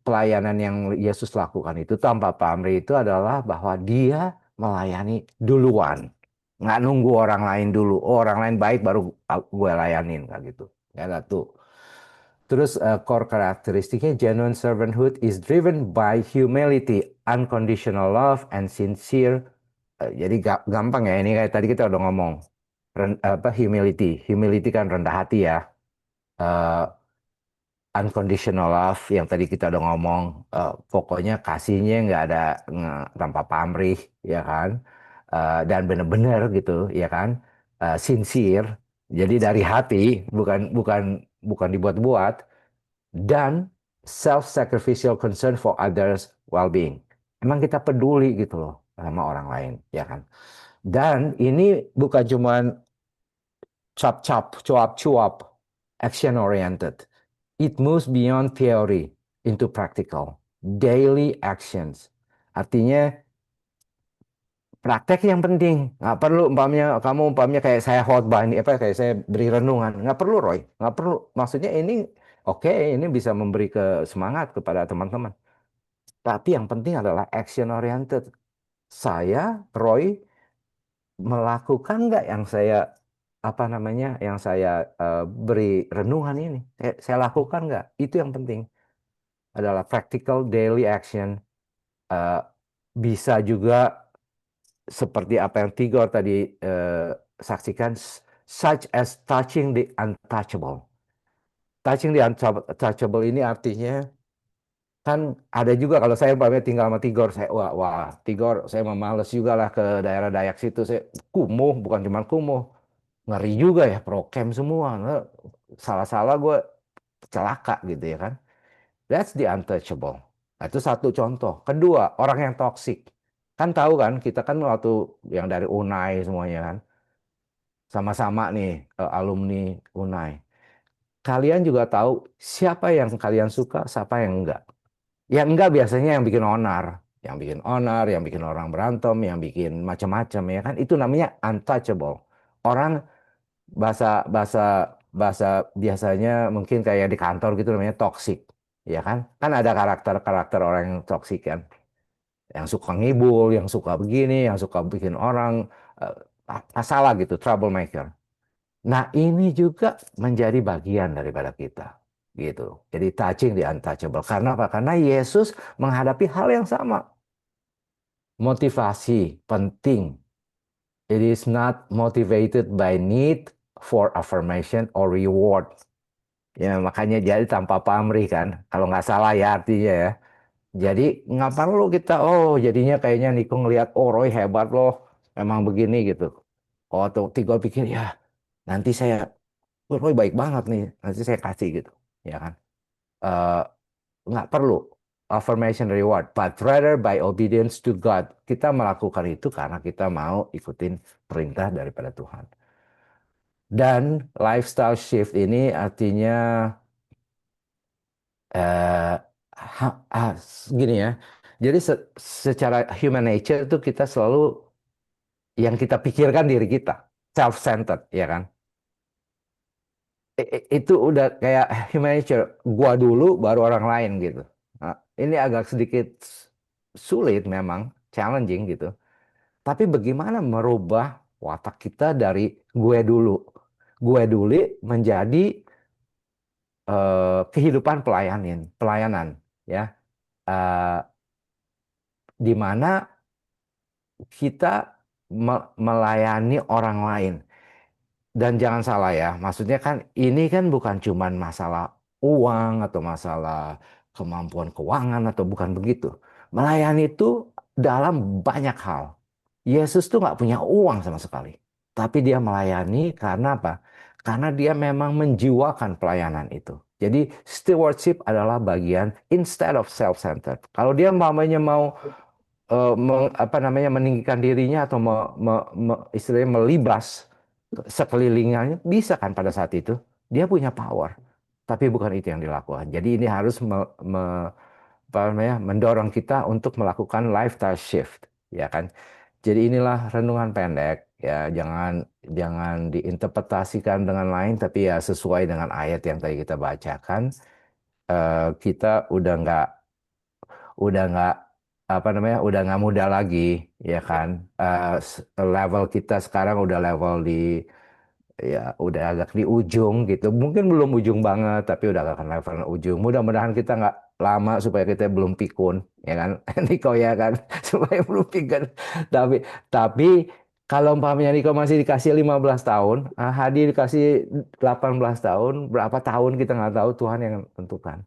pelayanan yang Yesus lakukan itu tanpa pamrih itu adalah bahwa dia melayani duluan. Nggak nunggu orang lain dulu. Oh, orang lain baik baru gue layanin. Kayak gitu. Ya, tuh. Terus core karakteristiknya genuine servanthood is driven by humility, unconditional love, and sincere. Jadi gampang ya, ini kayak tadi kita udah ngomong. Humility. Humility kan rendah hati ya. Eh, Unconditional love yang tadi kita udah ngomong, pokoknya kasihnya nggak ada tanpa pamrih, ya kan. Dan bener-bener gitu, ya kan. Sincere, jadi dari hati, bukan bukan bukan dibuat-buat. Dan self sacrificial concern for others well-being, emang kita peduli gitu loh sama orang lain, ya kan. Dan ini bukan cuman cuap-cuap, action oriented. It moves beyond theory into practical, daily actions. Artinya praktek yang penting. Nggak perlu kamu kayak saya khotbah ini apa kayak saya beri renungan. Nggak perlu Roy, nggak perlu. Maksudnya ini oke, ini bisa memberi semangat kepada teman-teman. Tapi yang penting adalah action oriented. Saya Roy melakukan nggak yang saya apa namanya yang saya beri renungan ini. Saya lakukan nggak? Itu yang penting adalah practical daily action. Eh, Bisa juga seperti apa yang Tigor tadi saksikan, such as touching the untouchable. Touching the untouchable ini artinya kan ada juga kalau saya umpamanya tinggal sama Tigor, saya wah Tigor, saya mau males juga lah ke daerah Dayak situ, saya kumuh, bukan cuma kumuh, ngeri juga ya, prokem semua. Nah, salah-salah gue celaka gitu ya kan. That's the untouchable. Nah, itu satu contoh. Kedua, orang yang toksik. Kan tahu kan, kita kan waktu yang dari Unai semuanya kan, sama-sama nih alumni Unai. Kalian juga tahu siapa yang kalian suka, siapa yang enggak. Yang enggak biasanya yang bikin orang berantem, yang bikin macam-macam ya kan. Itu namanya untouchable. Orang bahasa bahasa bahasa biasanya mungkin kayak di kantor gitu namanya toxic, ya kan? Kan ada karakter-karakter orang yang toxic kan, yang suka ngibul, yang suka begini, yang suka bikin orang eh, masalah gitu, troublemaker. Nah, ini juga menjadi bagian daripada kita. Gitu. Jadi touching the untouchable. Karena apa? Karena Yesus menghadapi hal yang sama. Motivasi penting. It is not motivated by need for affirmation or reward. Ya, makanya jadi tanpa pamrih kan. Kalau nggak salah ya artinya ya. Jadi nggak perlu kita, oh jadinya kayaknya Niko ngelihat, oh Roy hebat loh. Emang begini gitu. Oh tuh tiga pikir ya nanti saya, oh, Roy baik banget nih. Nanti saya kasih gitu. Ya kan. Eh, nggak perlu affirmation reward, but rather by obedience to God. Kita melakukan itu karena kita mau ikutin perintah daripada Tuhan. Dan lifestyle shift ini artinya eh, gini ya. Jadi secara human nature itu kita selalu yang kita pikirkan diri kita, self-centered, ya kan? Itu udah kayak human nature, gua dulu baru orang lain gitu. Nah, ini agak sedikit sulit memang, challenging gitu. Tapi bagaimana merubah watak kita dari gue dulu menjadi kehidupan pelayanan, ya, Eh, di mana kita melayani orang lain. Dan jangan salah ya, maksudnya kan ini kan bukan cuman masalah uang atau masalah kemampuan keuangan atau bukan begitu. Melayani itu dalam banyak hal. Yesus tuh nggak punya uang sama sekali. Tapi dia melayani karena apa? Karena dia memang menjiwakan pelayanan itu. Jadi stewardship adalah bagian instead of self-centered. Kalau dia mau apa namanya meninggikan dirinya atau istilahnya melibas sekelilingnya bisa kan pada saat itu dia punya power, tapi bukan itu yang dilakukan. Jadi ini harus apa namanya, mendorong kita untuk melakukan lifestyle shift, ya kan. Jadi inilah renungan pendek ya, jangan jangan diinterpretasikan dengan lain, tapi ya sesuai dengan ayat yang tadi kita bacakan. Kita udah nggak apa namanya, udah nggak muda lagi, ya kan. Level kita sekarang udah level di, ya udah agak di ujung gitu, mungkin belum ujung banget tapi udah akan level ujung. Mudah-mudahan kita nggak lama supaya kita belum pikun, ya kan. Niko ya kan, supaya belum pikun. Tapi kalau umpamanya Niko masih dikasih 15 tahun, Hadi dikasih 18 tahun, berapa tahun kita nggak tahu, Tuhan yang tentukan.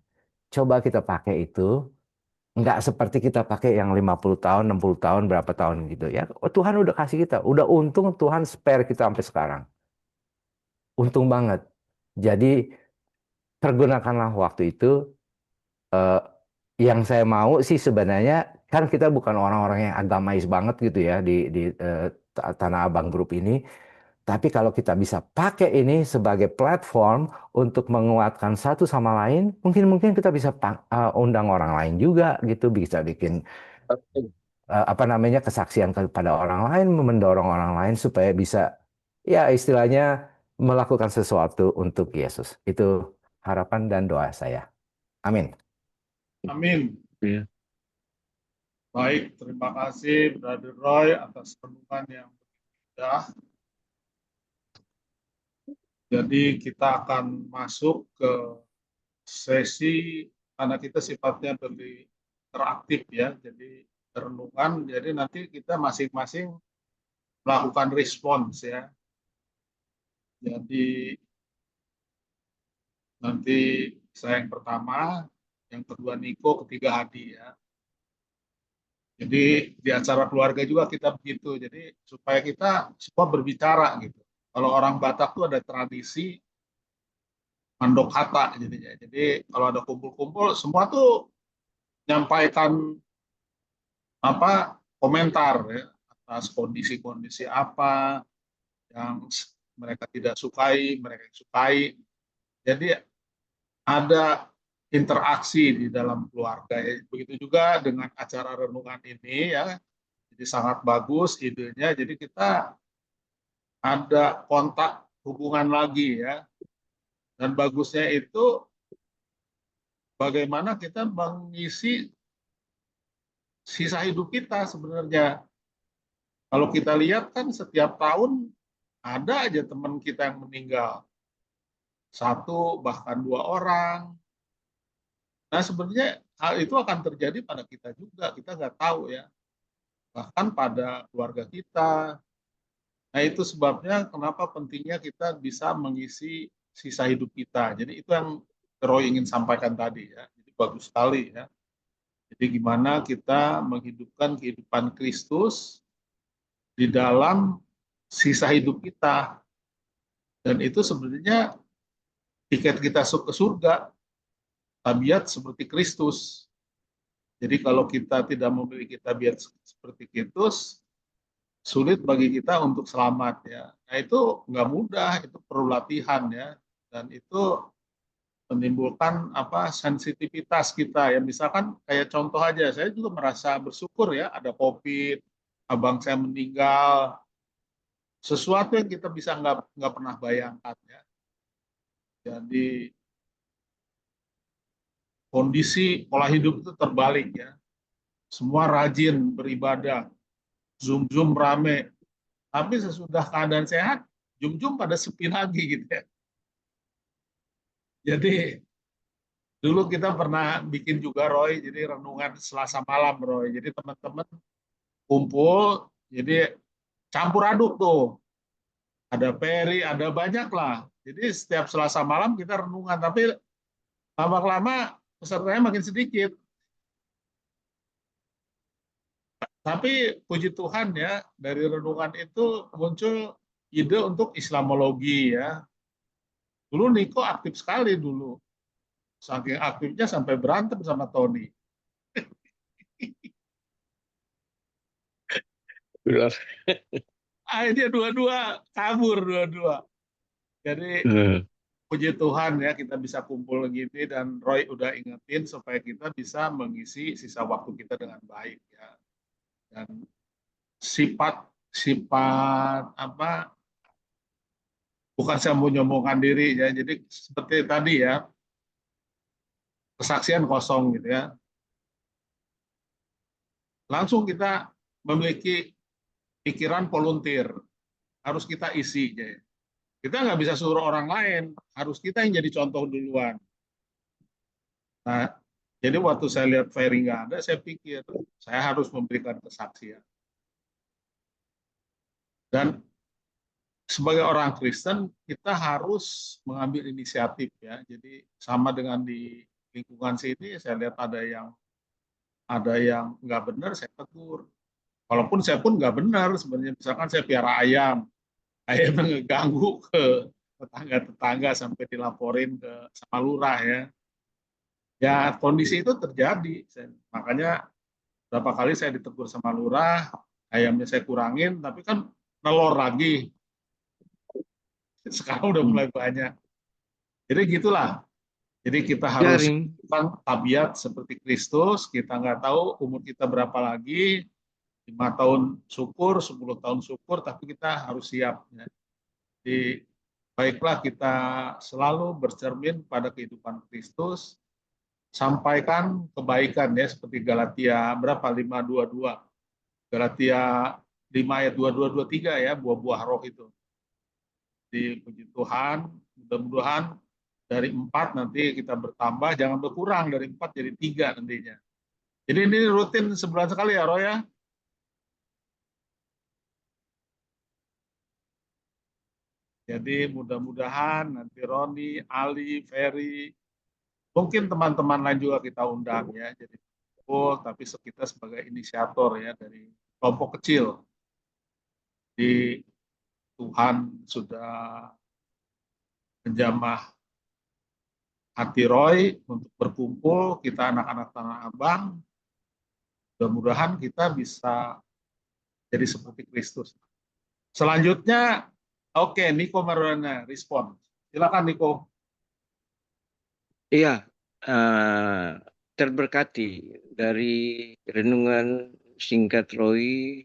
Coba kita pakai itu. Nggak seperti kita pakai yang 50 tahun, 60 tahun, berapa tahun gitu ya. Oh, Tuhan udah kasih kita. Udah untung Tuhan spare kita sampai sekarang. Untung banget. Jadi pergunakanlah waktu itu. eh, yang saya mau sih sebenarnya, kan kita bukan orang-orang yang agamais banget gitu ya di Tanah Abang Group ini. Tapi kalau kita bisa pakai ini sebagai platform untuk menguatkan satu sama lain, mungkin kita bisa undang orang lain juga gitu, bisa bikin apa namanya kesaksian kepada orang lain, mendorong orang lain supaya bisa ya istilahnya melakukan sesuatu untuk Yesus. Itu harapan dan doa saya. Amin. Amin. Ya. Baik, terima kasih Brother Roy atas renungan yang indah. Jadi kita akan masuk ke sesi, karena kita sifatnya lebih interaktif ya, jadi renungan, jadi nanti kita masing-masing melakukan respons ya. Jadi nanti saya yang pertama, yang kedua Niko, ketiga Hadi ya. Jadi di acara keluarga juga kita begitu, jadi supaya kita semua berbicara gitu. Kalau orang Batak tuh ada tradisi mandok hata jadinya. Jadi kalau ada kumpul-kumpul, semua tuh nyampaikan apa komentar ya atas kondisi-kondisi apa yang mereka tidak sukai, mereka yang sukai. Jadi ada interaksi di dalam keluarga. Ya. Begitu juga dengan acara renungan ini ya. Jadi sangat bagus idenya. Jadi kita ada kontak hubungan lagi ya. Dan bagusnya itu bagaimana kita mengisi sisa hidup kita sebenarnya. Kalau kita lihat kan setiap tahun ada aja teman kita yang meninggal. Satu bahkan dua orang. Nah sebenarnya hal itu akan terjadi pada kita juga. Kita nggak tahu ya. Bahkan pada keluarga kita. Nah itu sebabnya kenapa pentingnya kita bisa mengisi sisa hidup kita. Jadi itu yang Roy ingin sampaikan tadi ya. Jadi bagus sekali ya. Jadi gimana kita menghidupkan kehidupan Kristus di dalam sisa hidup kita. Dan itu sebenarnya tiket kita ke surga, tabiat seperti Kristus. Jadi kalau kita tidak memiliki tabiat seperti Kristus, sulit bagi kita untuk selamat ya. Nah itu nggak mudah, itu perlu latihan ya. Dan itu menimbulkan apa sensitivitas kita ya. Misalkan kayak contoh aja, saya juga merasa bersyukur ya ada COVID, abang saya meninggal, sesuatu yang kita bisa nggak pernah bayangkan ya. Jadi kondisi pola hidup itu terbalik ya. Semua rajin beribadah, Zoom rame. Tapi sesudah keadaan sehat, Zoom pada sepi lagi gitu ya. Jadi dulu kita pernah bikin juga Roy, jadi renungan Selasa malam Roy. Jadi teman-teman kumpul, jadi campur aduk tuh. Ada Peri, ada banyak lah. Jadi setiap Selasa malam kita renungan, tapi lama-lama pesertanya makin sedikit. Tapi puji Tuhan ya, dari renungan itu muncul ide untuk Islamologi ya. Dulu Niko aktif sekali dulu. Saking aktifnya sampai berantem sama Tony. Akhirnya dua-dua kabur dua-dua. Jadi puji Tuhan ya kita bisa kumpul gini dan Roy udah ingetin supaya kita bisa mengisi sisa waktu kita dengan baik ya. Dan sifat apa bukan sombong-nyombongkan diri ya. Jadi seperti tadi ya kesaksian kosong gitu ya. Langsung kita memiliki pikiran volunteer harus kita isi. Ya. Kita nggak bisa suruh orang lain, harus kita yang jadi contoh duluan. Nah, jadi waktu saya lihat Ferry nggak ada, saya pikir saya harus memberikan kesaksian. Dan sebagai orang Kristen, kita harus mengambil inisiatif ya. Jadi sama dengan di lingkungan sini, saya lihat ada yang nggak benar, saya tegur. Walaupun saya pun nggak benar sebenarnya. Misalkan saya piara ayam ngeganggu ke tetangga-tetangga sampai dilaporin ke sama lurah ya. Ya kondisi itu terjadi. Makanya berapa kali saya ditegur sama lurah, ayamnya saya kurangin, tapi kan nelor lagi. Sekarang udah mulai banyak. Jadi gitulah. Jadi kita harus tabiat seperti Kristus. Kita nggak tahu umur kita berapa lagi. 5 tahun syukur, 10 tahun syukur, tapi kita harus siap. Ya. Jadi baiklah kita selalu bercermin pada kehidupan Kristus. Sampaikan kebaikan ya seperti Galatia berapa 5:22. Galatia 5 ayat 22-23 ya buah-buah roh itu. Di puji Tuhan, mudah-mudahan dari 4 nanti kita bertambah, jangan berkurang dari 4 jadi 3 nantinya. Jadi ini rutin sebulan sekali ya Roy ya. Jadi mudah-mudahan nanti Roni, Ali, Ferry, mungkin teman-teman lain juga kita undang ya. Jadi tapi kita sebagai inisiator ya dari kelompok kecil di Tuhan sudah menjamah hati Roy untuk berkumpul, kita anak-anak Tanah Abang, mudah-mudahan kita bisa jadi seperti Kristus. Selanjutnya, oke, Niko Marwana, respon. Silakan Niko. Iya, terberkati dari renungan singkat Roy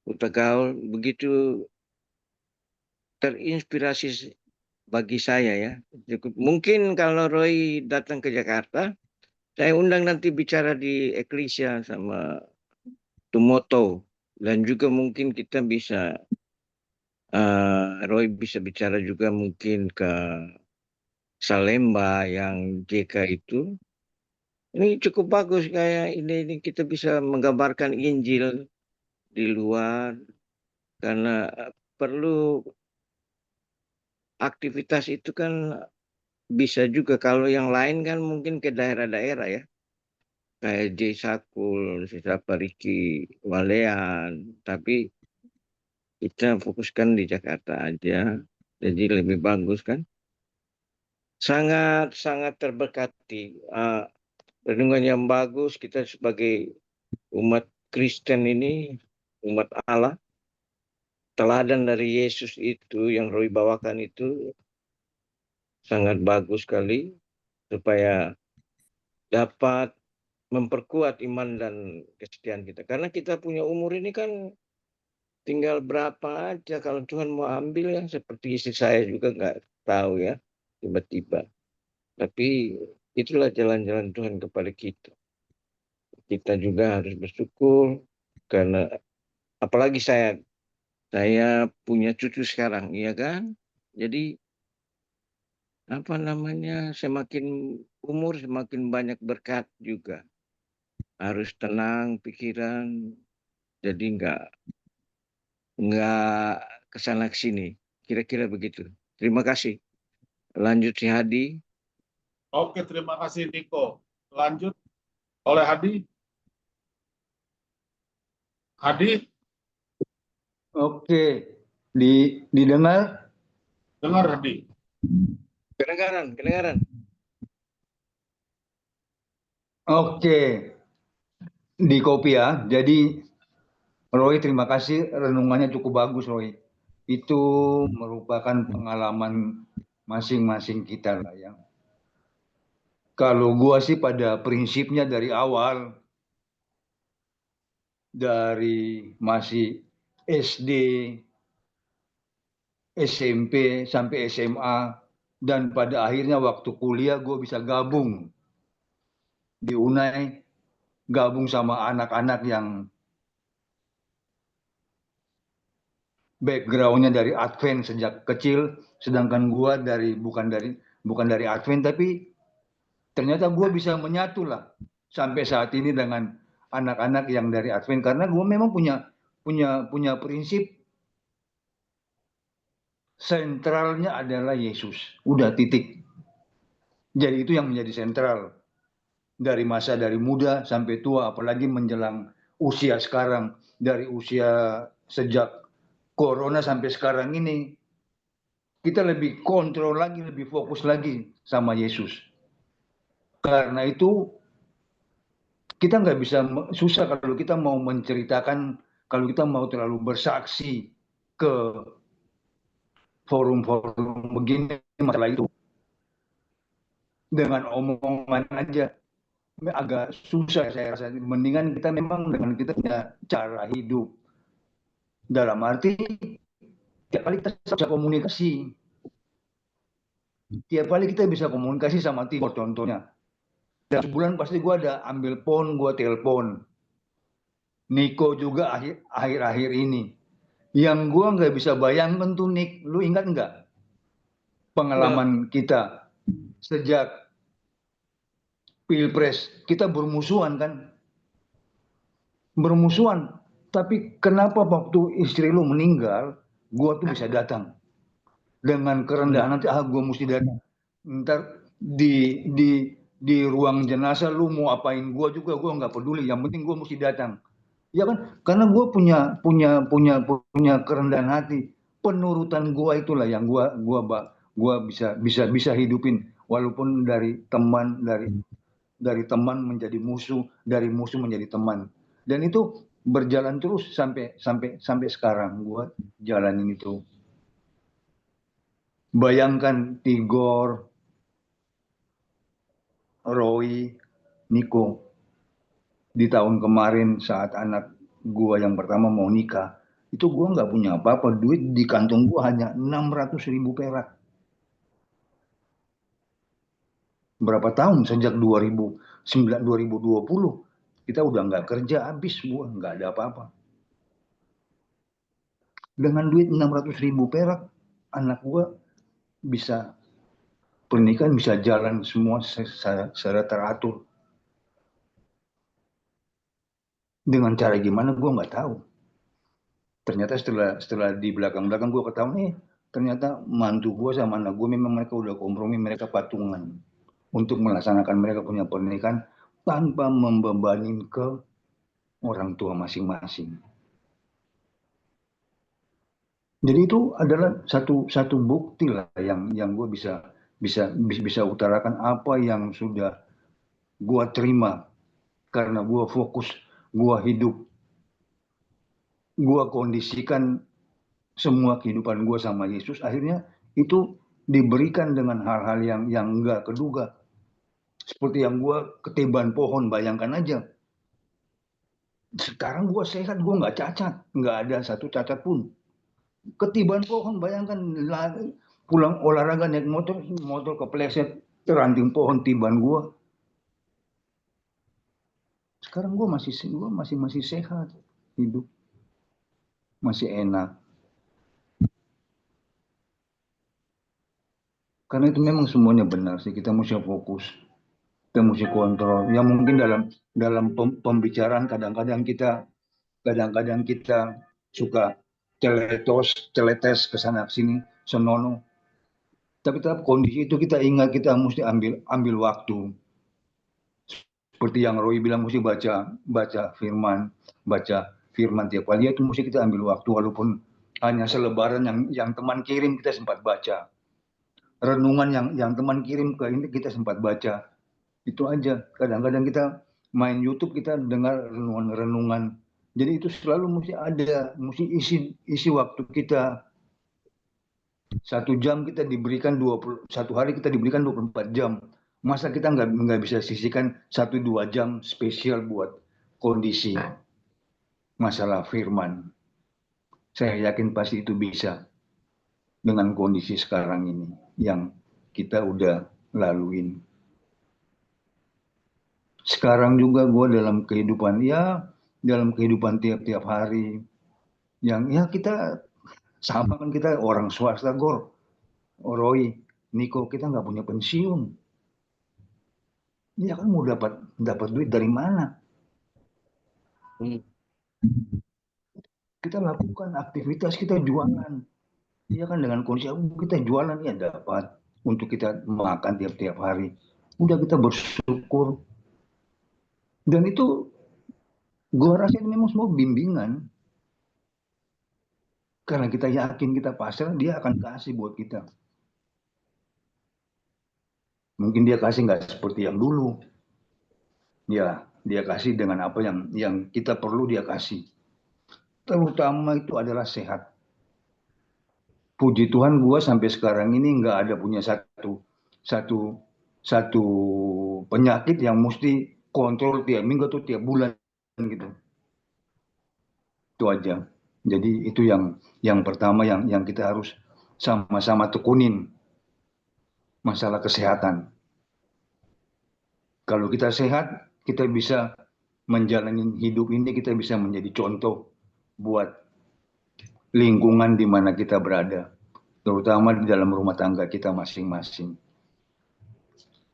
Utagaul, begitu terinspirasi bagi saya ya. Mungkin kalau Roy datang ke Jakarta, saya undang nanti bicara di Eklesia sama Tumoto, dan juga mungkin kita bisa Roy bisa bicara juga mungkin ke Salemba yang JK itu. Ini cukup bagus kayak ini kita bisa menggambarkan Injil di luar, karena perlu aktivitas itu kan bisa juga. Kalau yang lain kan mungkin ke daerah-daerah ya, kayak J Sakul, Sapariki, Walean, tapi kita fokuskan di Jakarta aja, jadi lebih bagus kan. Sangat terberkati. Renungan yang bagus, kita sebagai umat Kristen ini, umat Allah, teladan dari Yesus itu yang Roy bawakan itu sangat bagus sekali, supaya dapat memperkuat iman dan kesetiaan kita. Karena kita punya umur ini kan tinggal berapa aja, kalau Tuhan mau ambil ya, seperti istri saya juga nggak tahu ya, tiba-tiba. Tapi itulah jalan-jalan Tuhan kepada kita. Kita juga harus bersyukur, karena apalagi saya punya cucu sekarang, iya kan? Jadi apa namanya, semakin umur semakin banyak berkat juga. Harus tenang pikiran, jadi nggak kesana kesini. Kira-kira begitu. Terima kasih. Lanjut si Hadi. Oke, terima kasih Niko. Lanjut oleh Hadi. Hadi, Oke, didengar? dengar Hadi. Kedengaran. Oke, di copy ya. Jadi Roy, terima kasih, renungannya cukup bagus Roy. Itu merupakan pengalaman masing-masing kita lah ya. Kalau gua sih pada prinsipnya dari awal, dari masih SD, SMP sampai SMA, dan pada akhirnya waktu kuliah gue bisa gabung di UNAI, gabung sama anak-anak yang backgroundnya dari Advent sejak kecil, sedangkan gue bukan dari Advent, tapi ternyata gue bisa menyatu lah sampai saat ini dengan anak-anak yang dari Advent, karena gue memang punya prinsip sentralnya adalah Yesus, udah titik. Jadi itu yang menjadi sentral dari muda sampai tua, apalagi menjelang usia sekarang, dari usia sejak Corona sampai sekarang ini, kita lebih kontrol lagi, lebih fokus lagi sama Yesus. Karena itu kita nggak bisa, susah kalau kita mau menceritakan, kalau kita mau terlalu bersaksi ke forum-forum begini masalah itu dengan omongan aja agak susah. Saya rasa mendingan kita memang dengan kita punya cara hidup, dalam arti tiap kali kita bisa komunikasi, sama Timur contohnya. Dan sebulan pasti gue ada ambil phone, gue telepon. Niko juga akhir-akhir ini. Yang gue nggak bisa bayangkan tuh Nik, lu ingat nggak pengalaman kita sejak Pilpres, kita bermusuhan kan? Bermusuhan. Tapi kenapa waktu istri lu meninggal, gue tuh bisa datang dengan kerendahan nanti, gue mesti datang. Ntar di ruang jenazah lu mau apain gue juga, gue nggak peduli, yang penting gue mesti datang, ya kan? Karena gue punya kerendahan hati. penurutan gua itulah yang gua bisa hidupin, walaupun dari teman menjadi musuh, dari musuh menjadi teman. Dan itu berjalan terus sampai sekarang gua jalanin itu. Bayangkan Tigor, Roy, Niko di tahun kemarin saat anak gua yang pertama mau nikah, itu gua nggak punya apa-apa, duit di kantong gua hanya 600.000 perak. Berapa tahun sejak 2009 2020 kita udah nggak kerja, habis gua nggak ada apa-apa. Dengan duit 600.000 perak, anak gua bisa pernikahan, bisa jalan semua secara teratur. Dengan cara gimana gua nggak tahu. Ternyata setelah di belakang gua ketahuan, ternyata mantu gua sama anak gua memang mereka udah kompromi, mereka patungan untuk melaksanakan mereka punya pernikahan tanpa membebanin ke orang tua masing-masing. Jadi itu adalah satu bukti lah yang gue bisa utarakan apa yang sudah gue terima karena gue fokus, gue hidup, gue kondisikan semua kehidupan gue sama Yesus. Akhirnya itu diberikan dengan hal-hal yang enggak keduga. Seperti yang gue ketiban pohon, bayangkan aja. Sekarang gue sehat, gue nggak cacat, nggak ada satu cacat pun. Ketiban pohon, bayangkan pulang olahraga naik motor kepleset ranting pohon tiban gua. Sekarang gua masih sehat, hidup masih enak. Karena itu memang semuanya benar sih, kita mesti fokus, kita mesti kontrol. Ya mungkin dalam pembicaraan kadang-kadang kita suka celetes ke sana sini, senonoh. Tapi tetap kondisi itu kita ingat, kita mesti ambil waktu. Seperti yang Roy bilang, mesti baca firman tiap kali, itu mesti kita ambil waktu, walaupun hanya selebaran yang teman kirim kita sempat baca, renungan yang teman kirim ke ini kita sempat baca, itu aja. Kadang-kadang kita main YouTube, kita dengar renungan. Jadi itu selalu mesti ada, mesti isi waktu kita. 1 jam kita diberikan 1 hari kita diberikan 24 jam. Masa kita nggak bisa sisihkan 1-2 jam spesial buat kondisi masalah firman. Saya yakin pasti itu bisa dengan kondisi sekarang ini yang kita udah laluin. Sekarang juga gue dalam kehidupan tiap-tiap hari yang ya kita sama kan, kita orang swasta, Gor, Roy, Niko, kita nggak punya pensiun. Ya kan mau dapat duit dari mana? Kita lakukan aktivitas, kita jualan. Iya kan, dengan kondisi kita jualan ya dapat untuk kita makan tiap-tiap hari. Udah kita bersyukur. Dan itu gue rasa memang semua bimbingan. Karena kita yakin, kita pasrah, dia akan kasih buat kita. Mungkin dia kasih nggak seperti yang dulu. Ya, dia kasih dengan apa yang kita perlu, dia kasih. Terutama itu adalah sehat. Puji Tuhan, gue sampai sekarang ini nggak ada punya satu penyakit yang mesti kontrol tiap minggu atau tiap bulan gitu. Itu aja. Jadi itu yang pertama yang kita harus sama-sama tekunin, masalah kesehatan. Kalau kita sehat, kita bisa menjalani hidup ini, kita bisa menjadi contoh buat lingkungan di mana kita berada, terutama di dalam rumah tangga kita masing-masing.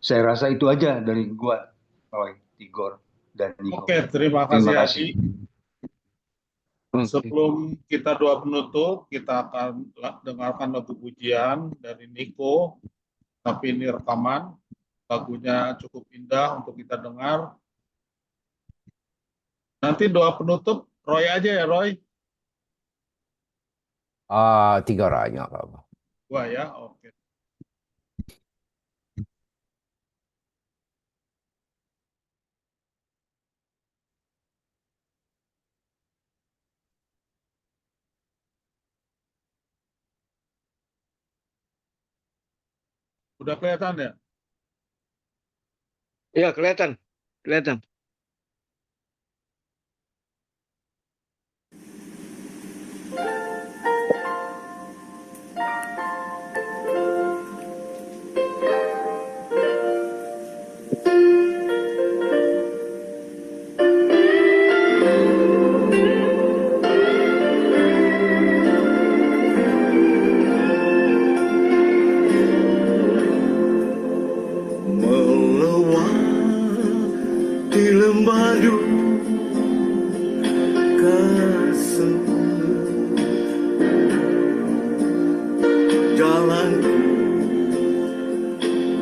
Saya rasa itu aja dari gua, Roy, Tigor, dan Niko. Oke, terima kasih Adi. Sebelum kita doa penutup, kita akan dengarkan lagu pujian dari Niko, tapi ini rekaman. Lagunya cukup indah untuk kita dengar. Nanti doa penutup Roy aja ya, Roy. Tiga orang aja nggak apa-apa. 2 ya, oke. Udah kelihatan ya? Ya, kelihatan. Kelihatan. Melewati lembah duka sebelah, jalanku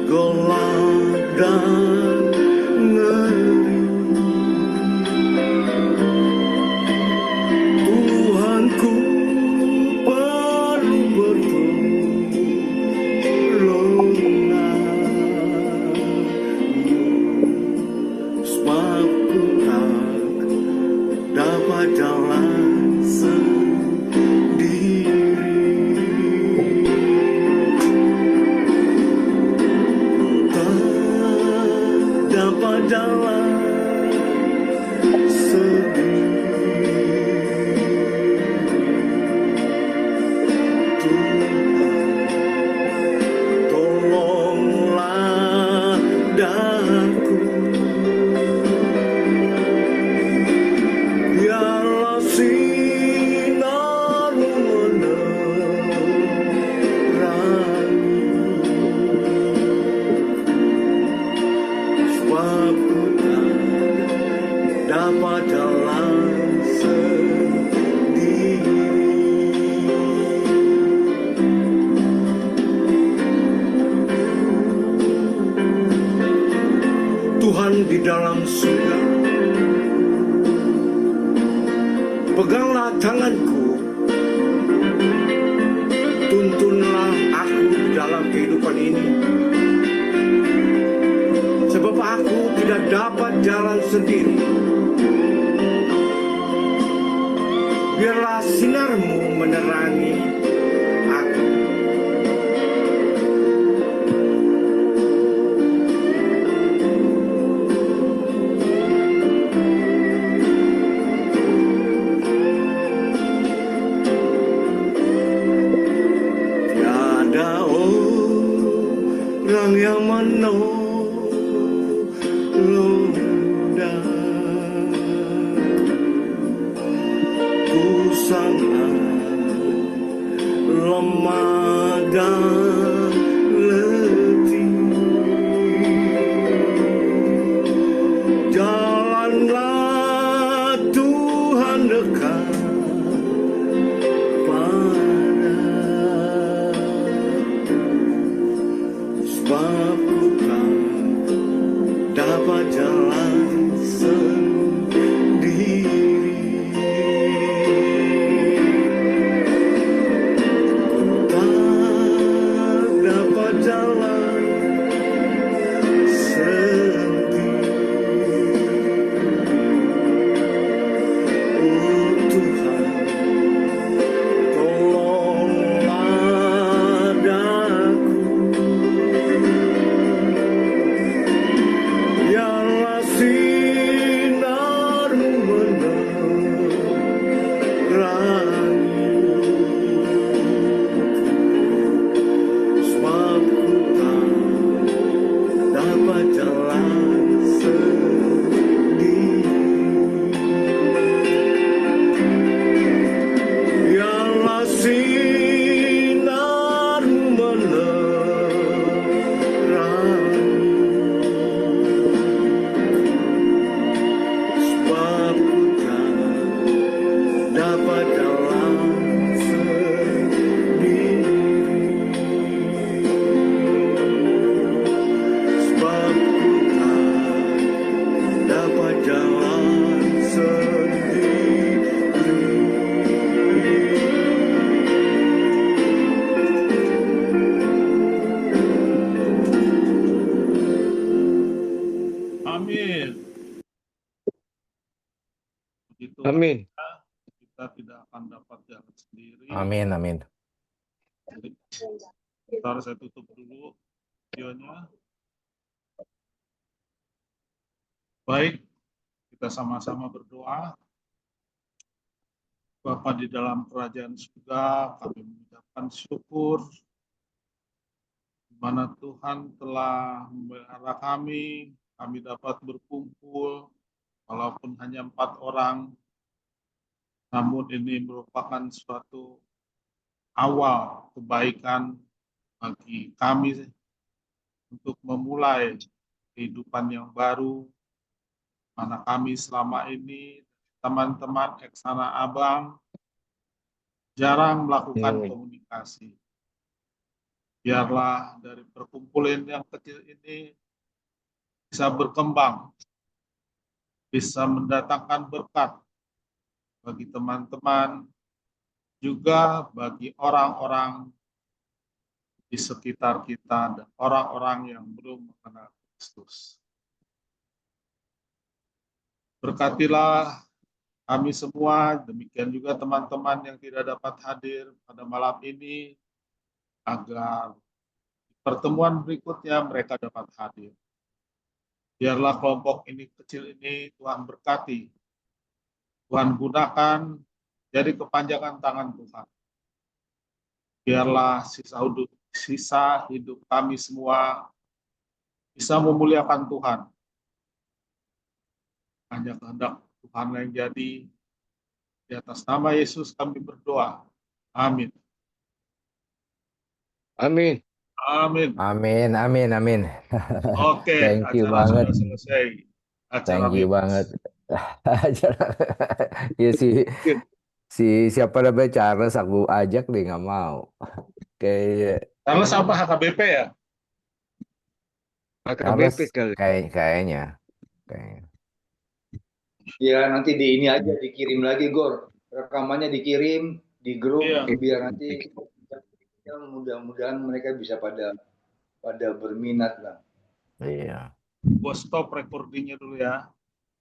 gelap dan ngeri. Tuhanku perlu pertolongan, sebab ku tak dapat jalan sendiri. Tak dapat jalan sendiri. Tuhan, tolonglah daku, biarlah sinar-Mu menerangi, sebab ku tak dapat jalan sendiri. Tuhan di dalam surga, peganglah tanganku, tuntunlah aku dalam kehidupan ini, sebab aku tidak dapat jalan sendiri. Biarlah sinar-Mu menerangi aku. Tiada orang yang menolong daku, sangat lemah dan letih. Jalanlah Tuhan dekat padaku, sebab ku tak dapat jalan sendiri. Ku tak Itu Amin. kita tidak akan dapat jalan sendiri. Amin, amin. Jadi, ntar saya tutup dulu videonya. Baik, kita sama-sama berdoa. Bapa di dalam kerajaan surga, kami mengucapkan syukur di mana Tuhan telah memelihara kami dapat berkumpul, walaupun hanya 4 orang, namun ini merupakan suatu awal kebaikan bagi kami untuk memulai kehidupan yang baru, mana kami selama ini teman-teman Eksana Abang jarang melakukan komunikasi. Biarlah dari perkumpulan yang kecil ini bisa berkembang, bisa mendatangkan berkat bagi teman-teman, juga bagi orang-orang di sekitar kita dan orang-orang yang belum mengenal Kristus. Berkatilah kami semua, demikian juga teman-teman yang tidak dapat hadir pada malam ini, agar pertemuan berikutnya mereka dapat hadir. Biarlah kelompok ini kecil ini Tuhan berkati, Tuhan gunakan jadi kepanjangan tangan Tuhan. Biarlah sisa hidup kami semua bisa memuliakan Tuhan. Hanya kehendak Tuhan yang jadi. Di atas nama Yesus kami berdoa. Amin. Amin. Amin. Amin, amin, amin. Oke, Thank you acara banget. sudah selesai. Acara Thank you bebas. banget. Ya siapa namanya Charles aku ajak deh nggak mau. Kayak Charles apa HKBP ya? Charles HKBP kali. kayaknya. Ya nanti di ini aja dikirim lagi Gor, rekamannya dikirim di grup. Iya. Biar nanti mudah-mudahan mereka bisa pada berminat lah. Iya. Gua stop recordingnya dulu ya.